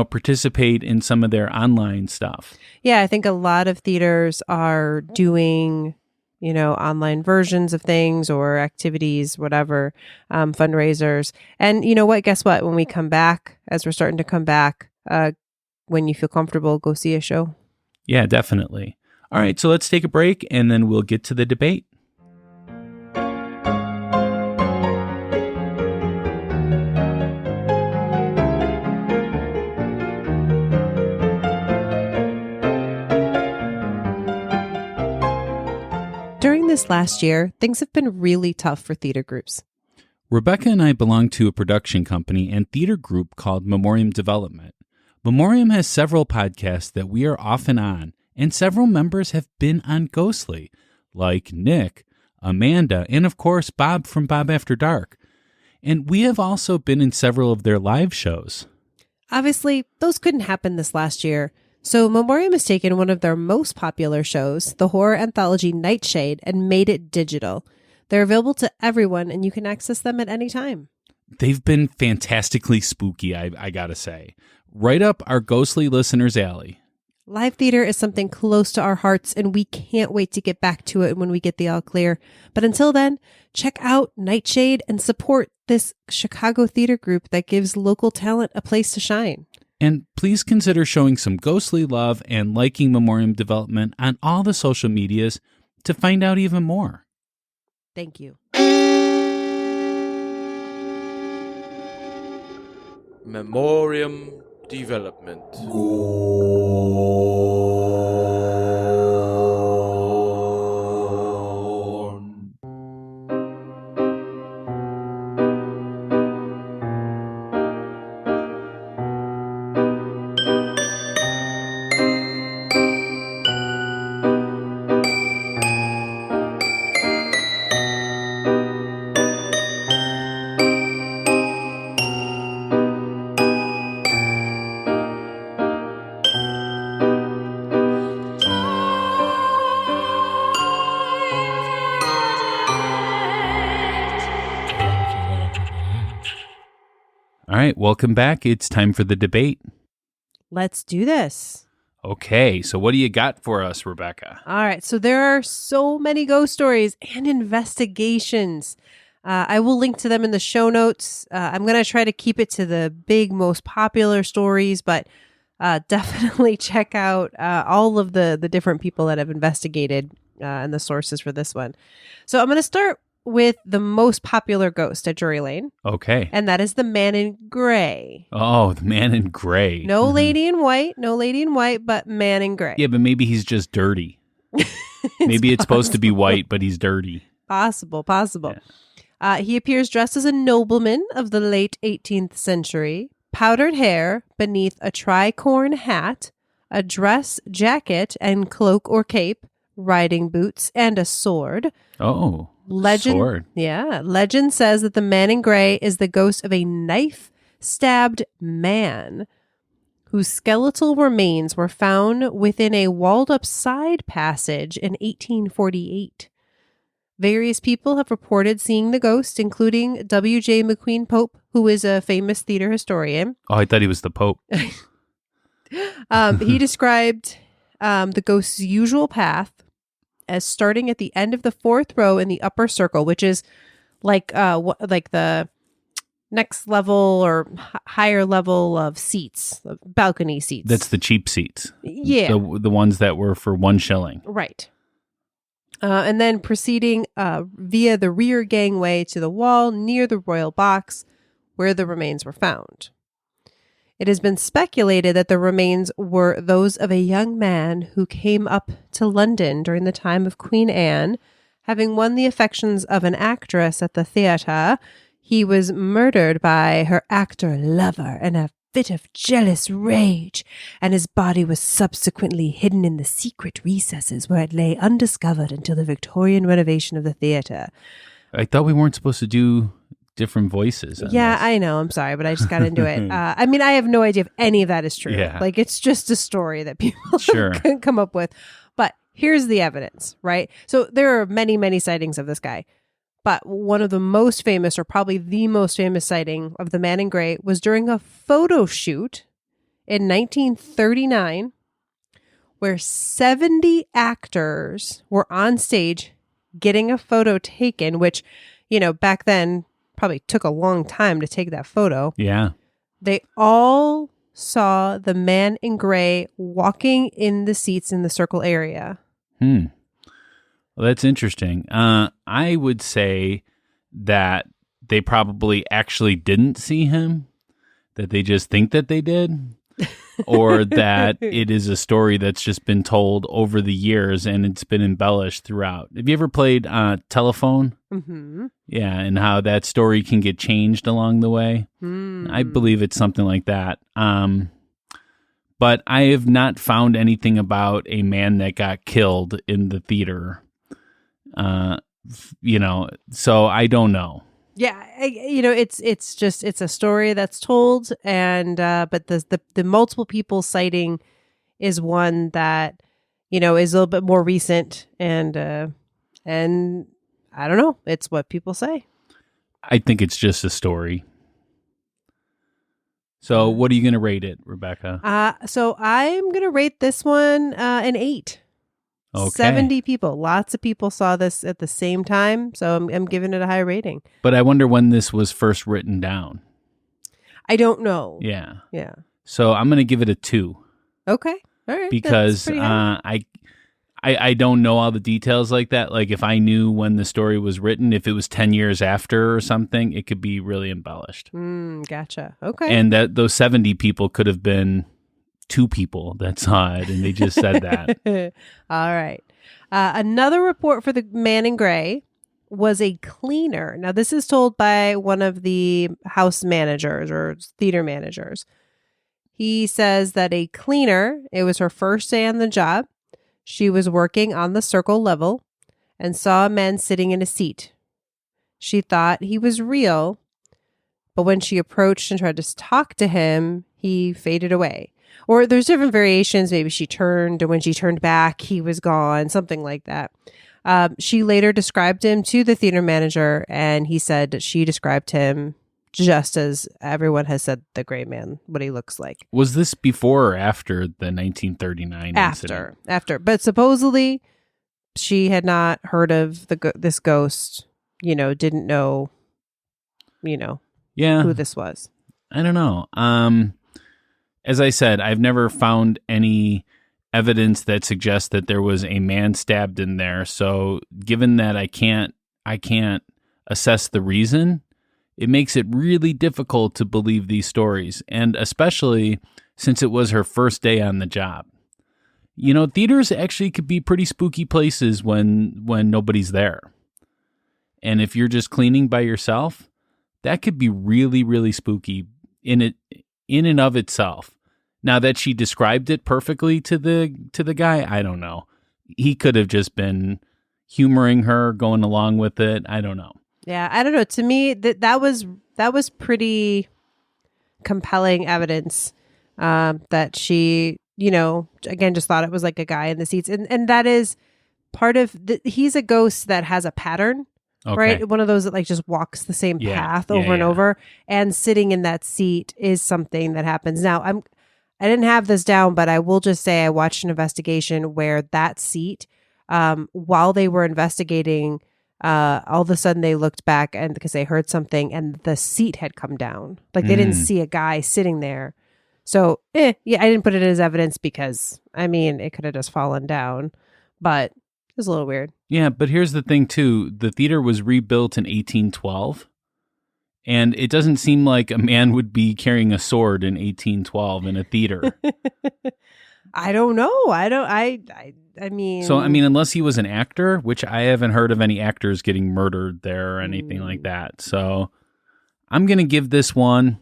participate in some of their online stuff. Yeah, I think a lot of theaters are doing, online versions of things or activities, whatever, fundraisers. And you know what? Guess what? When we come back, as we're starting to come back, when you feel comfortable, go see a show. Yeah, definitely. All right, so let's take a break and then we'll get to the debate. During this last year, things have been really tough for theater groups. Rebecca and I belong to a production company and theater group called Memoriam Development. Memoriam has several podcasts that we are often on, and several members have been on Ghostly, like Nick, Amanda, and of course Bob from Bob After Dark. And we have also been in several of their live shows. Obviously, those couldn't happen this last year. So Memoriam has taken one of their most popular shows, the horror anthology Nightshade, and made it digital. They're available to everyone, and you can access them at any time. They've been fantastically spooky, I gotta say. Right up our ghostly listeners' alley. Live theater is something close to our hearts, and we can't wait to get back to it when we get the all clear. But until then, check out Nightshade and support this Chicago theater group that gives local talent a place to shine. And please consider showing some ghostly love and liking Memoriam Development on all the social medias to find out even more. Thank you. Memoriam development. All right, welcome back. It's time for the debate. Let's do this. Okay, so what do you got for us, Rebecca? All right. So there are so many ghost stories and investigations. I will link to them in the show notes. I'm going to try to keep it to the big, most popular stories, but definitely check out all of the different people that have investigated and the sources for this one. So I'm going to start with the most popular ghost at Drury Lane, Okay. and that is the man in gray. Oh, the man in gray. No Mhm. lady in white, but man in gray. Yeah, but maybe he's just dirty. Maybe it's supposed to be white, but he's dirty. Possible. He appears dressed as a nobleman of the late 18th century, powdered hair beneath a tricorn hat, a dress jacket and cloak or cape, riding boots, and a sword. Oh, Legend, sword. Yeah. Legend says that the man in gray is the ghost of a knife-stabbed man whose skeletal remains were found within a walled-up side passage in 1848. Various people have reported seeing the ghost, including W.J. McQueen Pope, who is a famous theater historian. Oh, I thought he was the Pope. He described the ghost's usual path as starting at the end of the fourth row in the upper circle, which is like the next level or higher level of seats, balcony seats. That's the cheap seats. Yeah. The ones that were for 1 shilling. Right. And then proceeding via the rear gangway to the wall near the royal box where the remains were found. It has been speculated that the remains were those of a young man who came up to London during the time of Queen Anne. Having won the affections of an actress at the theatre, he was murdered by her actor lover in a fit of jealous rage, and his body was subsequently hidden in the secret recesses where it lay undiscovered until the Victorian renovation of the theatre. I thought we weren't supposed to do different voices. on Yeah, this. I know. I'm sorry, but I just got into it. I mean, I have no idea if any of that is true. Yeah. Like, it's just a story that people Sure. can come up with. But here's the evidence, right? So there are many, many sightings of this guy. But one of the most famous, or probably the most famous sighting of the man in gray was during a photo shoot in 1939, where 70 actors were on stage getting a photo taken, which, back then probably took a long time to take that photo. Yeah. They all saw the man in gray walking in the seats in the circle area. Well, that's interesting. I would say that they probably actually didn't see him, that they just think that they did, or that it is a story that's just been told over the years and it's been embellished throughout. Have you ever played Telephone? Mm-hmm. Yeah, and how that story can get changed along the way. I believe it's something like that. But I have not found anything about a man that got killed in the theater. So I don't know. Yeah, it's a story that's told, and but the multiple people sighting is one that is a little bit more recent, and I don't know. It's what people say. I think it's just a story. So what are you going to rate it, Rebecca? So I'm gonna rate this one an 8. Okay. 70 people. Lots of people saw this at the same time, so I'm giving it a high rating. But I wonder when this was first written down. I don't know. Yeah. Yeah. So I'm going to give it a 2 Okay. All right. because That's pretty high. I don't know all the details like that. Like if I knew when the story was written, if it was 10 years after or something, it could be really embellished. Gotcha. Okay. And that those 70 people could have been 2 people that saw it, and they just said that. All right. Another report for the man in gray was a cleaner. Now, this is told by one of the house managers or theater managers. He says that a cleaner, it was her first day on the job. She was working on the circle level and saw a man sitting in a seat. She thought he was real, but when she approached and tried to talk to him, he faded away. Or there's different variations. Maybe she turned, and when she turned back, he was gone, something like that. She later described him to the theater manager, and he said that she described him just as everyone has said the gray man, what he looks like. Was this before or after the 1939 incident? After. But supposedly, she had not heard of this ghost, didn't know, who this was. I don't know. As I said, I've never found any evidence that suggests that there was a man stabbed in there. So given that I can't assess the reason, it makes it really difficult to believe these stories, and especially since it was her first day on the job. Theaters actually could be pretty spooky places when nobody's there. And if you're just cleaning by yourself, that could be really, really spooky in and of itself. Now that she described it perfectly to the guy, I don't know. He could have just been humoring her, going along with it. I don't know. Yeah, I don't know. To me, that was pretty compelling evidence that she, again, just thought it was like a guy in the seats. And that is part of he's a ghost that has a pattern, right? One of those that like just walks the same path over and over. And sitting in that seat is something that happens. Now, I didn't have this down, but I will just say I watched an investigation where that seat, while they were investigating, all of a sudden they looked back and because they heard something and the seat had come down. Like they didn't see a guy sitting there. So, I didn't put it as evidence because, it could have just fallen down, but it was a little weird. Yeah, but here's the thing too. The theater was rebuilt in 1812, and it doesn't seem like a man would be carrying a sword in 1812 in a theater. I don't know. So, unless he was an actor, which I haven't heard of any actors getting murdered there or anything like that. So I'm going to give this one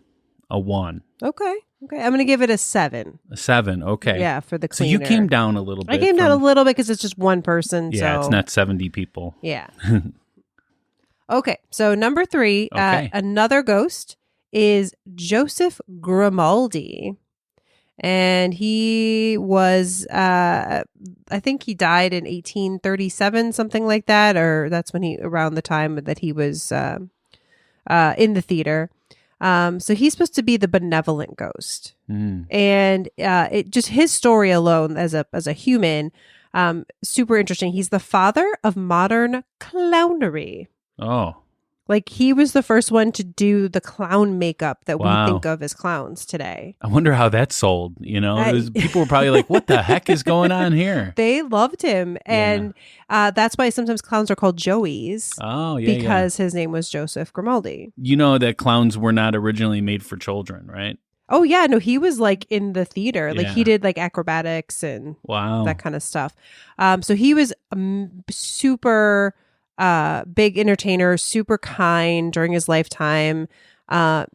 a 1. Okay. I'm going to give it a 7. A 7. Okay. Yeah, for the So cleaner. you came down a little bit. I came down a little bit because it's just one person. Yeah, so. it's not 70 people. Yeah. Okay. So number 3, another ghost is Joseph Grimaldi. And he was, I think he died in 1837, something like that, or that's when around the time that he was in the theater. So he's supposed to be the benevolent ghost, and it just his story alone as a human, super interesting. He's the father of modern clownery. Oh. Like he was the first one to do the clown makeup that we think of as clowns today. I wonder how that sold. People were probably like, "What the heck is going on here?" They loved him, and that's why sometimes clowns are called Joeys. Oh, yeah, because his name was Joseph Grimaldi. You know that clowns were not originally made for children, right? Oh yeah, no, he was like in the theater, like he did like acrobatics and that kind of stuff. So he was super. Big entertainer, super kind during his lifetime.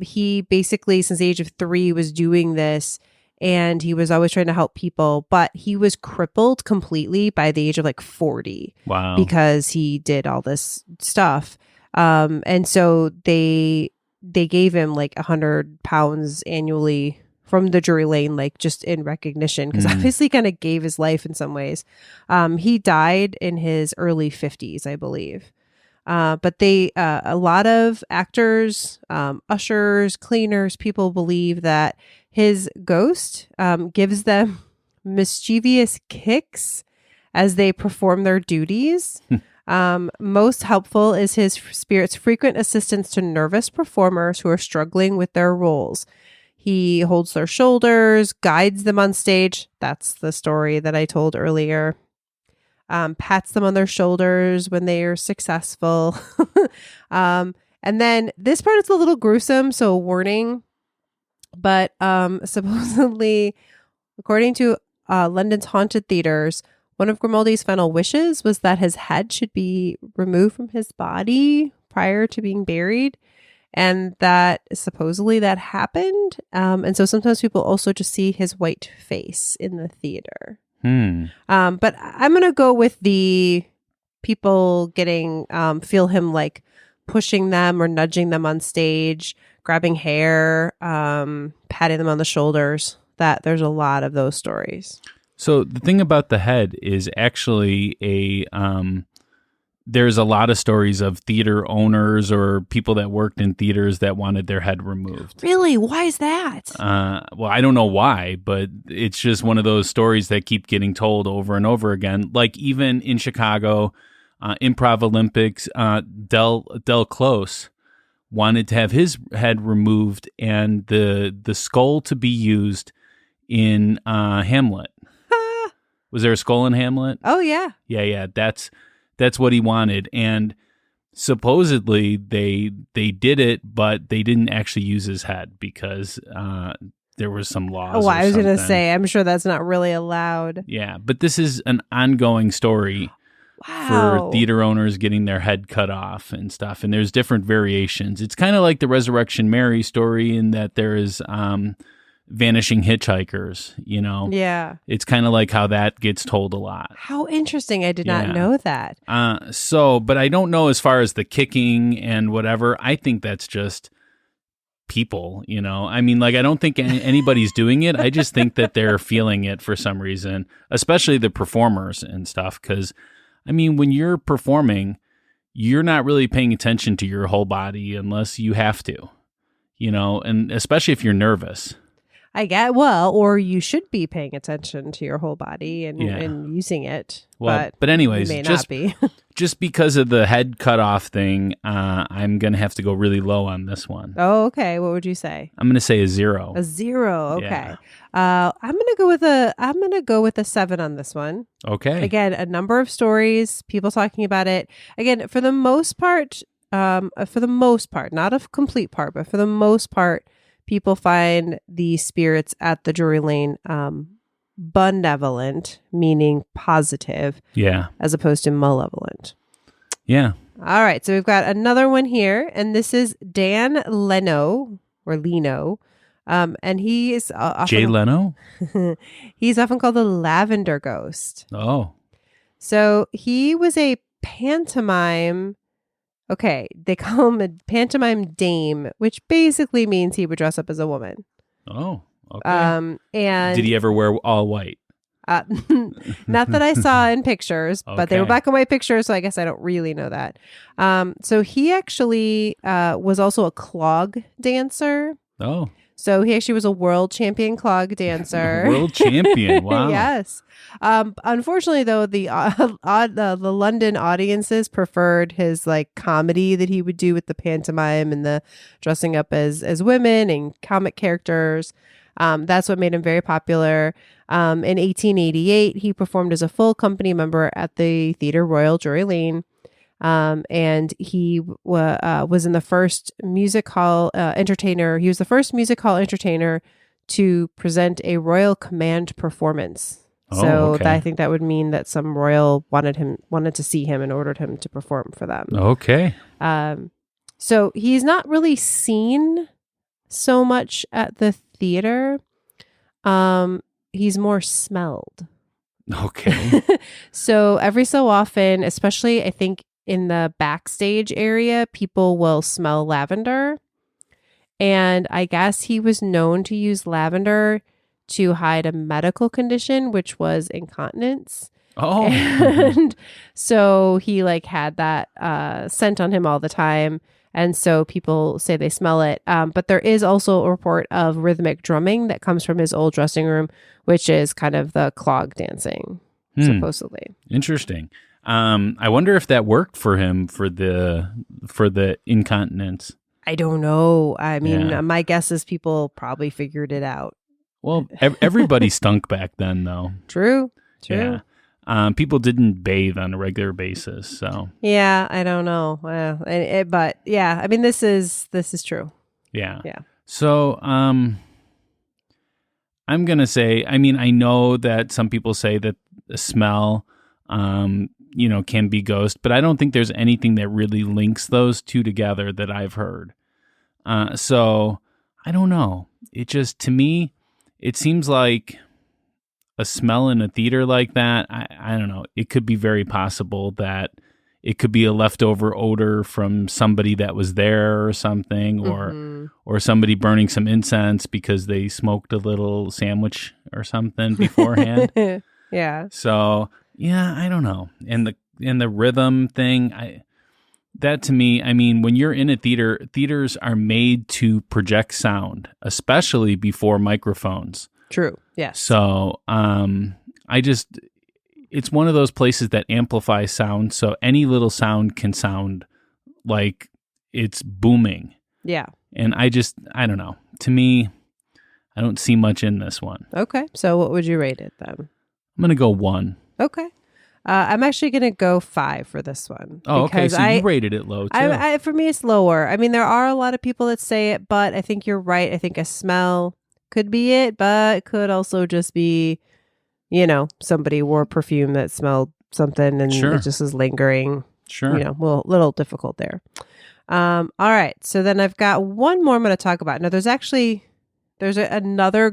He basically, since the age of 3, was doing this, and he was always trying to help people, but he was crippled completely by the age of like 40. Wow. Because he did all this stuff. And so they gave him like £100 annually from the Drury Lane, like just in recognition, because obviously kind of gave his life in some ways. He died in his early 50s, I believe. But a lot of actors, ushers, cleaners, people believe that his ghost gives them mischievous kicks as they perform their duties. Most helpful is his spirit's frequent assistance to nervous performers who are struggling with their roles. He holds their shoulders, guides them on stage. That's the story that I told earlier. pats them on their shoulders when they are successful. And then this part is a little gruesome, so warning. But supposedly, according to London's haunted theaters, one of Grimaldi's final wishes was that his head should be removed from his body prior to being buried. And that supposedly that happened. And so sometimes people also just see his white face in the theater. But I'm going to go with the people getting, feel him like pushing them or nudging them on stage, grabbing hair, patting them on the shoulders. That there's a lot of those stories. So the thing about the head is actually there's a lot of stories of theater owners or people that worked in theaters that wanted their head removed. Really? Why is that? Well, I don't know why, but it's just one of those stories that keep getting told over and over again. Like even in Chicago, Improv Olympics, Del Close wanted to have his head removed and the skull to be used in Hamlet. Was there a skull in Hamlet? Oh, yeah. Yeah. That's what he wanted. And supposedly they did it, but they didn't actually use his head because there was some laws. Oh, I was going to something. say, I'm sure that's not really allowed. Yeah, but this is an ongoing story. Wow. For theater owners getting their head cut off and stuff. And there's different variations. It's kind of like the Resurrection Mary story in that there is vanishing hitchhikers, you know? Yeah. It's kind of like how that gets told a lot. How interesting. I did not know that. But I don't know as far as the kicking and whatever. I think that's just people, you know? I mean, like, I don't think anybody's doing it. I just think that they're feeling it for some reason, especially the performers and stuff, because I mean, when you're performing, you're not really paying attention to your whole body unless you have to, you know, and especially if you're nervous. I get, well, or you should be paying attention to your whole body and using it. Well, but anyways, you may not be. Just because of the head cut off thing, I'm going to have to go really low on this one. Oh, okay. What would you say? I'm going to say a 0. A 0. Okay. Yeah. I'm going to go with a 7 on this one. Okay. Again, a number of stories, people talking about it. Again, for the most part, not a complete part, but for the most part, people find the spirits at the Drury Lane benevolent, meaning positive, as opposed to malevolent. Yeah. All right, so we've got another one here, and this is Dan Leno, and he is often, Jay Leno? He's often called the Lavender Ghost. Oh. So he was a pantomime. Okay, they call him a pantomime dame, which basically means he would dress up as a woman. Oh, okay. And did he ever wear all white? Not that I saw in pictures, but they were black and white pictures, so I guess I don't really know that. So he actually was also a clog dancer. Oh. So he actually was a world champion clog dancer. World champion. Wow. Yes. Unfortunately, though, the London audiences preferred his like comedy that he would do with the pantomime and the dressing up as women and comic characters. That's what made him very popular. In 1888, he performed as a full company member at the Theatre Royal Drury Lane. And he was in the first music hall entertainer. He was the first music hall entertainer to present a royal command performance. I think that would mean that some royal wanted to see him and ordered him to perform for them. Okay. So he's not really seen so much at the theater. He's more smelled. Okay. So every so often, especially I think in the backstage area, people will smell lavender. And I guess he was known to use lavender to hide a medical condition, which was incontinence. Oh. And so he like had that scent on him all the time. And so people say they smell it. But there is also a report of rhythmic drumming that comes from his old dressing room, which is kind of the clog dancing, supposedly. Interesting. I wonder if that worked for him for the incontinence. I don't know. I mean, my guess is people probably figured it out. Well, everybody stunk back then, though. True. Yeah. people didn't bathe on a regular basis. So Yeah, I don't know. But yeah, I mean, this is true. yeah. Yeah. So I'm going to say, I mean, I know that some people say that the smell, can be ghost, but I don't think there's anything that really links those two together that I've heard. So I don't know. It just, to me, it seems like a smell in a theater like that. I don't know. It could be very possible that it could be a leftover odor from somebody that was there or something, or somebody burning some incense because they smoked a little sandwich or something beforehand. Yeah. So yeah, I don't know. And the rhythm thing, that to me, I mean, when you're in a theater, theaters are made to project sound, especially before microphones. True. Yes. So it's one of those places that amplifies sound. So any little sound can sound like it's booming. Yeah. And I don't know. To me, I don't see much in this one. Okay. So what would you rate it then? I'm going to go 1. Okay. I'm actually going to go 5 for this one. Oh, okay. So you rated it low too. For me, it's lower. I mean, there are a lot of people that say it, but I think you're right. I think a smell could be it, but it could also just be, somebody wore perfume that smelled something and Sure. it just is lingering. Sure. A little difficult there. All right. So then I've got one more I'm going to talk about. Now, there's another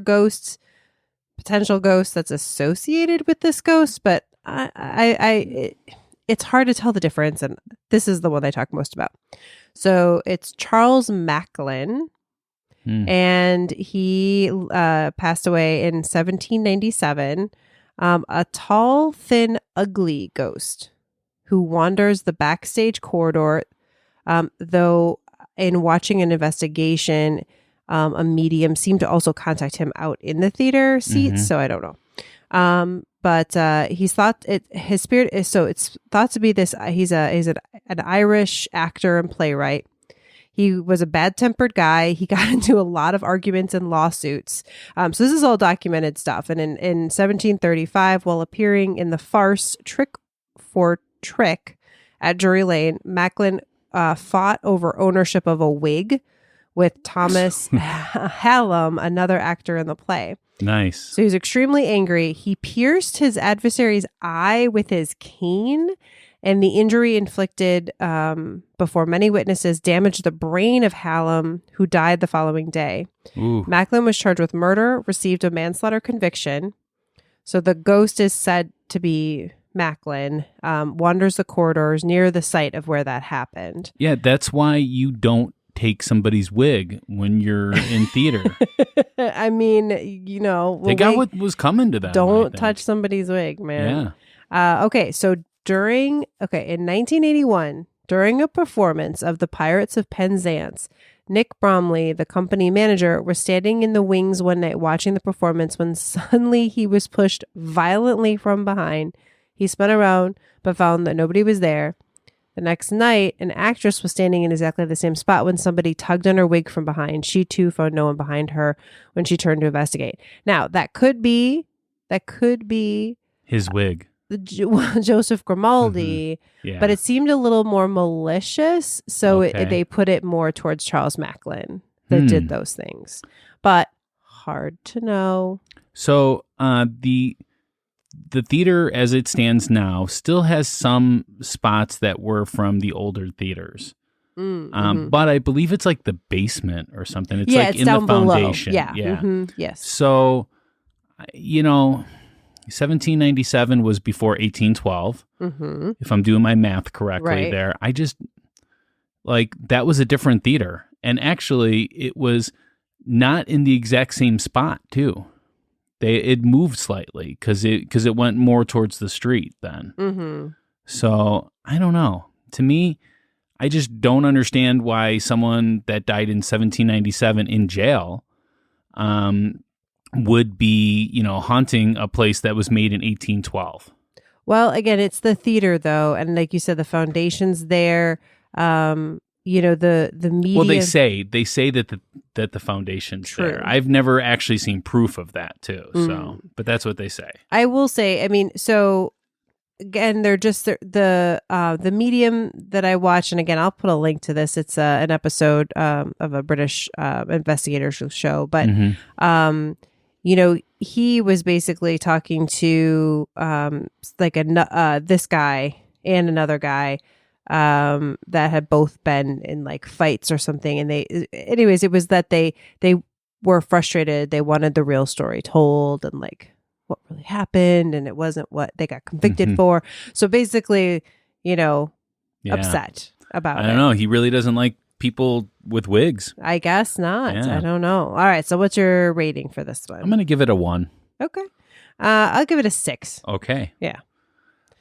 potential ghost that's associated with this ghost, but it's hard to tell the difference, and this is the one I talk most about. So it's Charles Macklin, and he passed away in 1797. A tall, thin, ugly ghost who wanders the backstage corridor, though in watching an investigation, a medium seemed to also contact him out in the theater seats, so I don't know. But he's thought his spirit is, so it's thought to be this. He's an Irish actor and playwright. He was a bad-tempered guy. He got into a lot of arguments and lawsuits. So this is all documented stuff. And in 1735, while appearing in the farce Trick for Trick at Drury Lane, Macklin fought over ownership of a wig with Thomas Hallam, another actor in the play. Nice. So he was extremely angry. He pierced his adversary's eye with his cane, and the injury inflicted before many witnesses damaged the brain of Hallam, who died the following day. Ooh. Macklin was charged with murder, received a manslaughter conviction. So the ghost is said to be Macklin, wanders the corridors near the site of where that happened. Yeah, that's why you don't take somebody's wig when you're in theater. I mean, they got what was coming to them. Don't touch somebody's wig, man. Yeah. Okay, so in 1981, during a performance of The Pirates of Penzance, Nick Bromley, the company manager, was standing in the wings one night watching the performance when suddenly he was pushed violently from behind. He spun around but found that nobody was there. The next night, an actress was standing in exactly the same spot when somebody tugged on her wig from behind. She too found no one behind her when she turned to investigate. Now, that could be his wig. Joseph Grimaldi, Yeah. but it seemed a little more malicious, so Okay. they put it more towards Charles Macklin that did those things. But hard to know. So the theater as it stands now still has some spots that were from the older theaters. But I believe it's like the basement or something. It's like it's in down the foundation. below. Yeah. Yeah. Yes. So, 1797 was before 1812. If I'm doing my math correctly there. I just, that was a different theater. And actually, it was not in the exact same spot, too. It moved slightly because it went more towards the street then. So, I don't know. To me, I just don't understand why someone that died in 1797 in jail would be, haunting a place that was made in 1812. Well, again, it's the theater though, and like you said, the foundation's there. The media. Well, they say that the foundation's True. there. I've never actually seen proof of that too. So, but that's what they say. I will say, I mean, so again, they're just the medium that I watch, and again, I'll put a link to this. It's an episode of a British investigator show, but he was basically talking to this guy and another guy that had both been in like fights or something, and it was that they were frustrated. They wanted the real story told and like what really happened, and it wasn't what they got convicted for. So basically, upset about it. I don't know. He really doesn't like people with wigs. I guess not. Yeah. I don't know. All right. So what's your rating for this one? I'm going to give it a 1. Okay. I'll give it a 6. Okay. Yeah.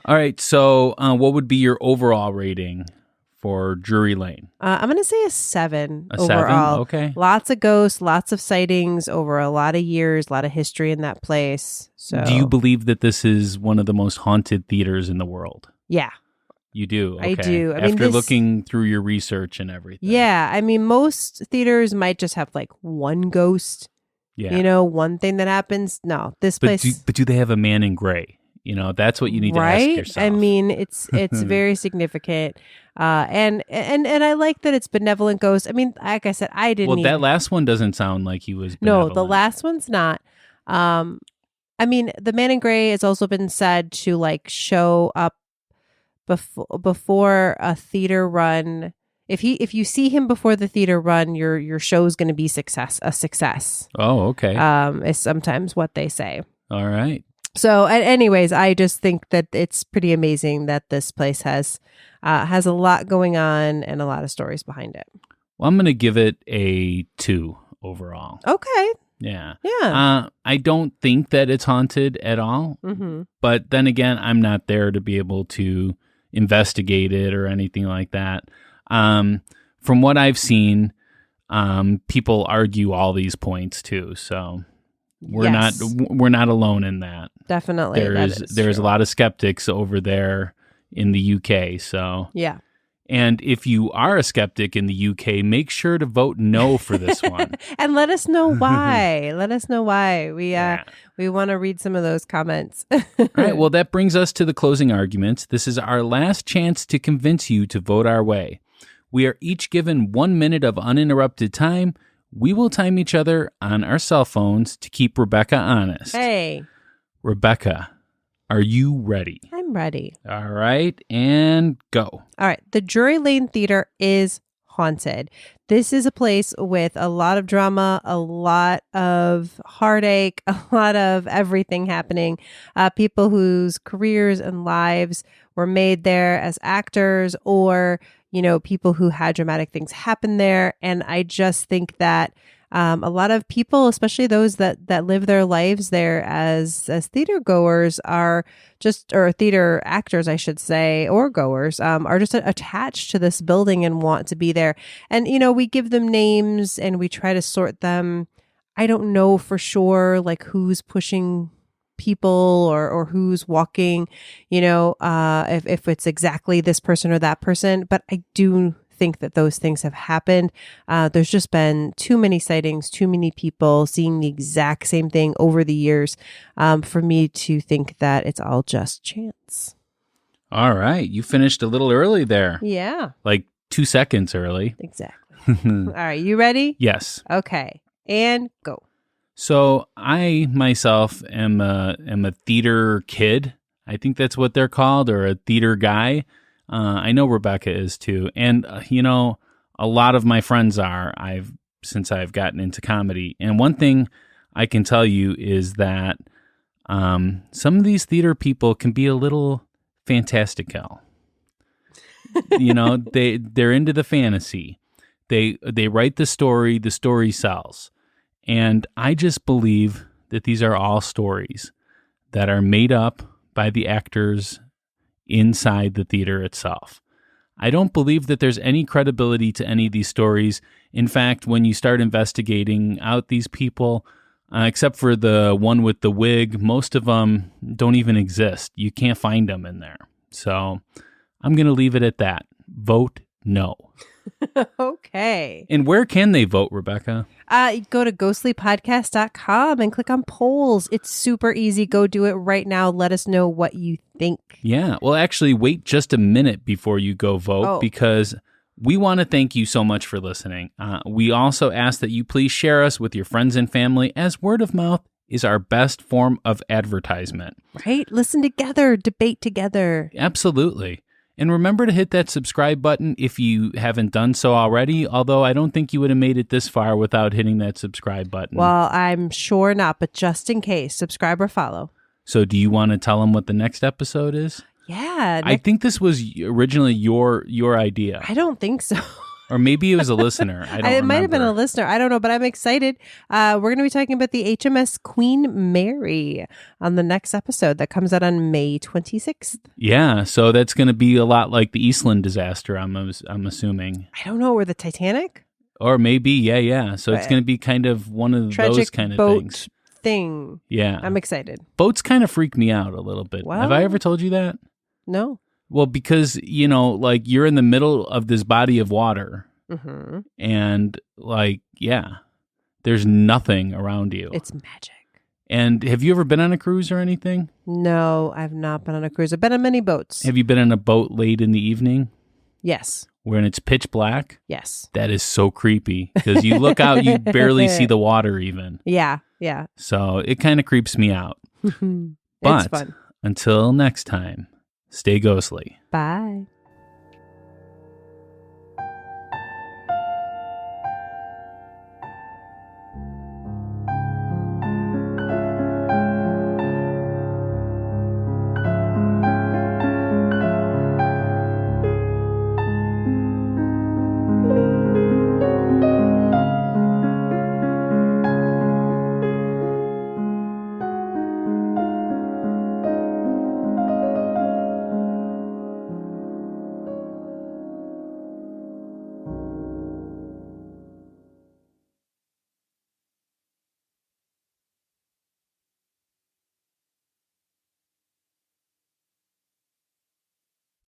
All right. So what would be your overall rating for Drury Lane? I'm going to say a 7 A overall. 7? Okay. Lots of ghosts, lots of sightings over a lot of years, a lot of history in that place. So Do you believe that this is one of the most haunted theaters in the world? Yeah. You do? Okay. I do. After looking through your research and everything. Yeah. I mean, most theaters might just have like one ghost, one thing that happens. No, this place. But do they have a man in gray? That's what you need to ask yourself. I mean, it's very significant. And I like that it's benevolent ghosts. I mean, like I said, I didn't. Well, that last one doesn't sound like he was benevolent. No, the last one's not. I mean, the man in gray has also been said to like show up before a theater run. If you see him before the theater run, your show's going to be a success. Oh, okay. Is sometimes what they say. All right. So, anyways, I just think that it's pretty amazing that this place has a lot going on and a lot of stories behind it. Well, I'm going to give it a 2 overall. Okay. Yeah. Yeah. I don't think that it's haunted at all. Mm-hmm. But then again, I'm not there to be able to investigate it or anything like that. From what I've seen, people argue all these points too. So we're not alone in that. Definitely. There's a lot of skeptics over there in the UK. So yeah. And if you are a skeptic in the UK, make sure to vote no for this one. And let us know why. Let us know why. We want to read some of those comments. All right. Well, that brings us to the closing arguments. This is our last chance to convince you to vote our way. We are each given 1 minute of uninterrupted time. We will time each other on our cell phones to keep Rebecca honest. Hey. Rebecca, are you ready? I'm ready. All right, and go. All right. The Drury Lane Theater is haunted. This is a place with a lot of drama, a lot of heartache, a lot of everything happening. People whose careers and lives were made there as actors, or, people who had dramatic things happen there. And I just think that a lot of people, especially those that live their lives there as theater goers, or theater actors, I should say, or goers, are just attached to this building and want to be there. And, we give them names and we try to sort them. I don't know for sure, like who's pushing people or who's walking, if it's exactly this person or that person. But I do think that those things have happened. There's just been too many sightings, too many people seeing the exact same thing over the years for me to think that it's all just chance. All right. You finished a little early there. Yeah. Like 2 seconds early. Exactly. All right. You ready? Yes. Okay. And go. So I myself am a theater kid. I think that's what they're called, or a theater guy. I know Rebecca is too. And, a lot of my friends are, since I've gotten into comedy. And one thing I can tell you is that some of these theater people can be a little fantastical. They're into the fantasy. They write the story sells. And I just believe that these are all stories that are made up by the actors inside the theater itself. I don't believe that there's any credibility to any of these stories. In fact, when you start investigating out these people, except for the one with the wig, most of them don't even exist. You can't find them in there. So I'm going to leave it at that. Vote no. Okay. And where can they vote, Rebecca? Go to ghostlypodcast.com and click on polls. It's super easy. Go do it right now. Let us know what you think. Yeah. Well, actually, wait just a minute before you go vote because we want to thank you so much for listening. We also ask that you please share us with your friends and family, as word of mouth is our best form of advertisement. Right? Listen together, debate together. Absolutely. And remember to hit that subscribe button if you haven't done so already, although I don't think you would have made it this far without hitting that subscribe button. Well, I'm sure not, but just in case, subscribe or follow. So do you want to tell them what the next episode is? Yeah. I think this was originally your idea. I don't think so. Or maybe it was a listener. I don't It might have been a remember. listener. I don't know, but I'm excited. We're going to be talking about the HMS Queen Mary on the next episode that comes out on May 26th. Yeah, so that's going to be a lot like the Eastland disaster, I'm assuming. I don't know. Or the Titanic? Or maybe, yeah. So it's Right. going to be kind of one of Tragic those kind of boat things. thing. Yeah. I'm excited. Boats kind of freak me out a little bit. Have I Well- ever told you that? No. Well, because, like you're in the middle of this body of water Mm-hmm. and there's nothing around you. It's magic. And have you ever been on a cruise or anything? No, I've not been on a cruise. I've been on many boats. Have you been on a boat late in the evening Yes. when it's pitch black? Yes. That is so creepy because you look out, you barely see the water even. Yeah. So it kind of creeps me out. It's But fun. until next time, stay ghostly. Bye.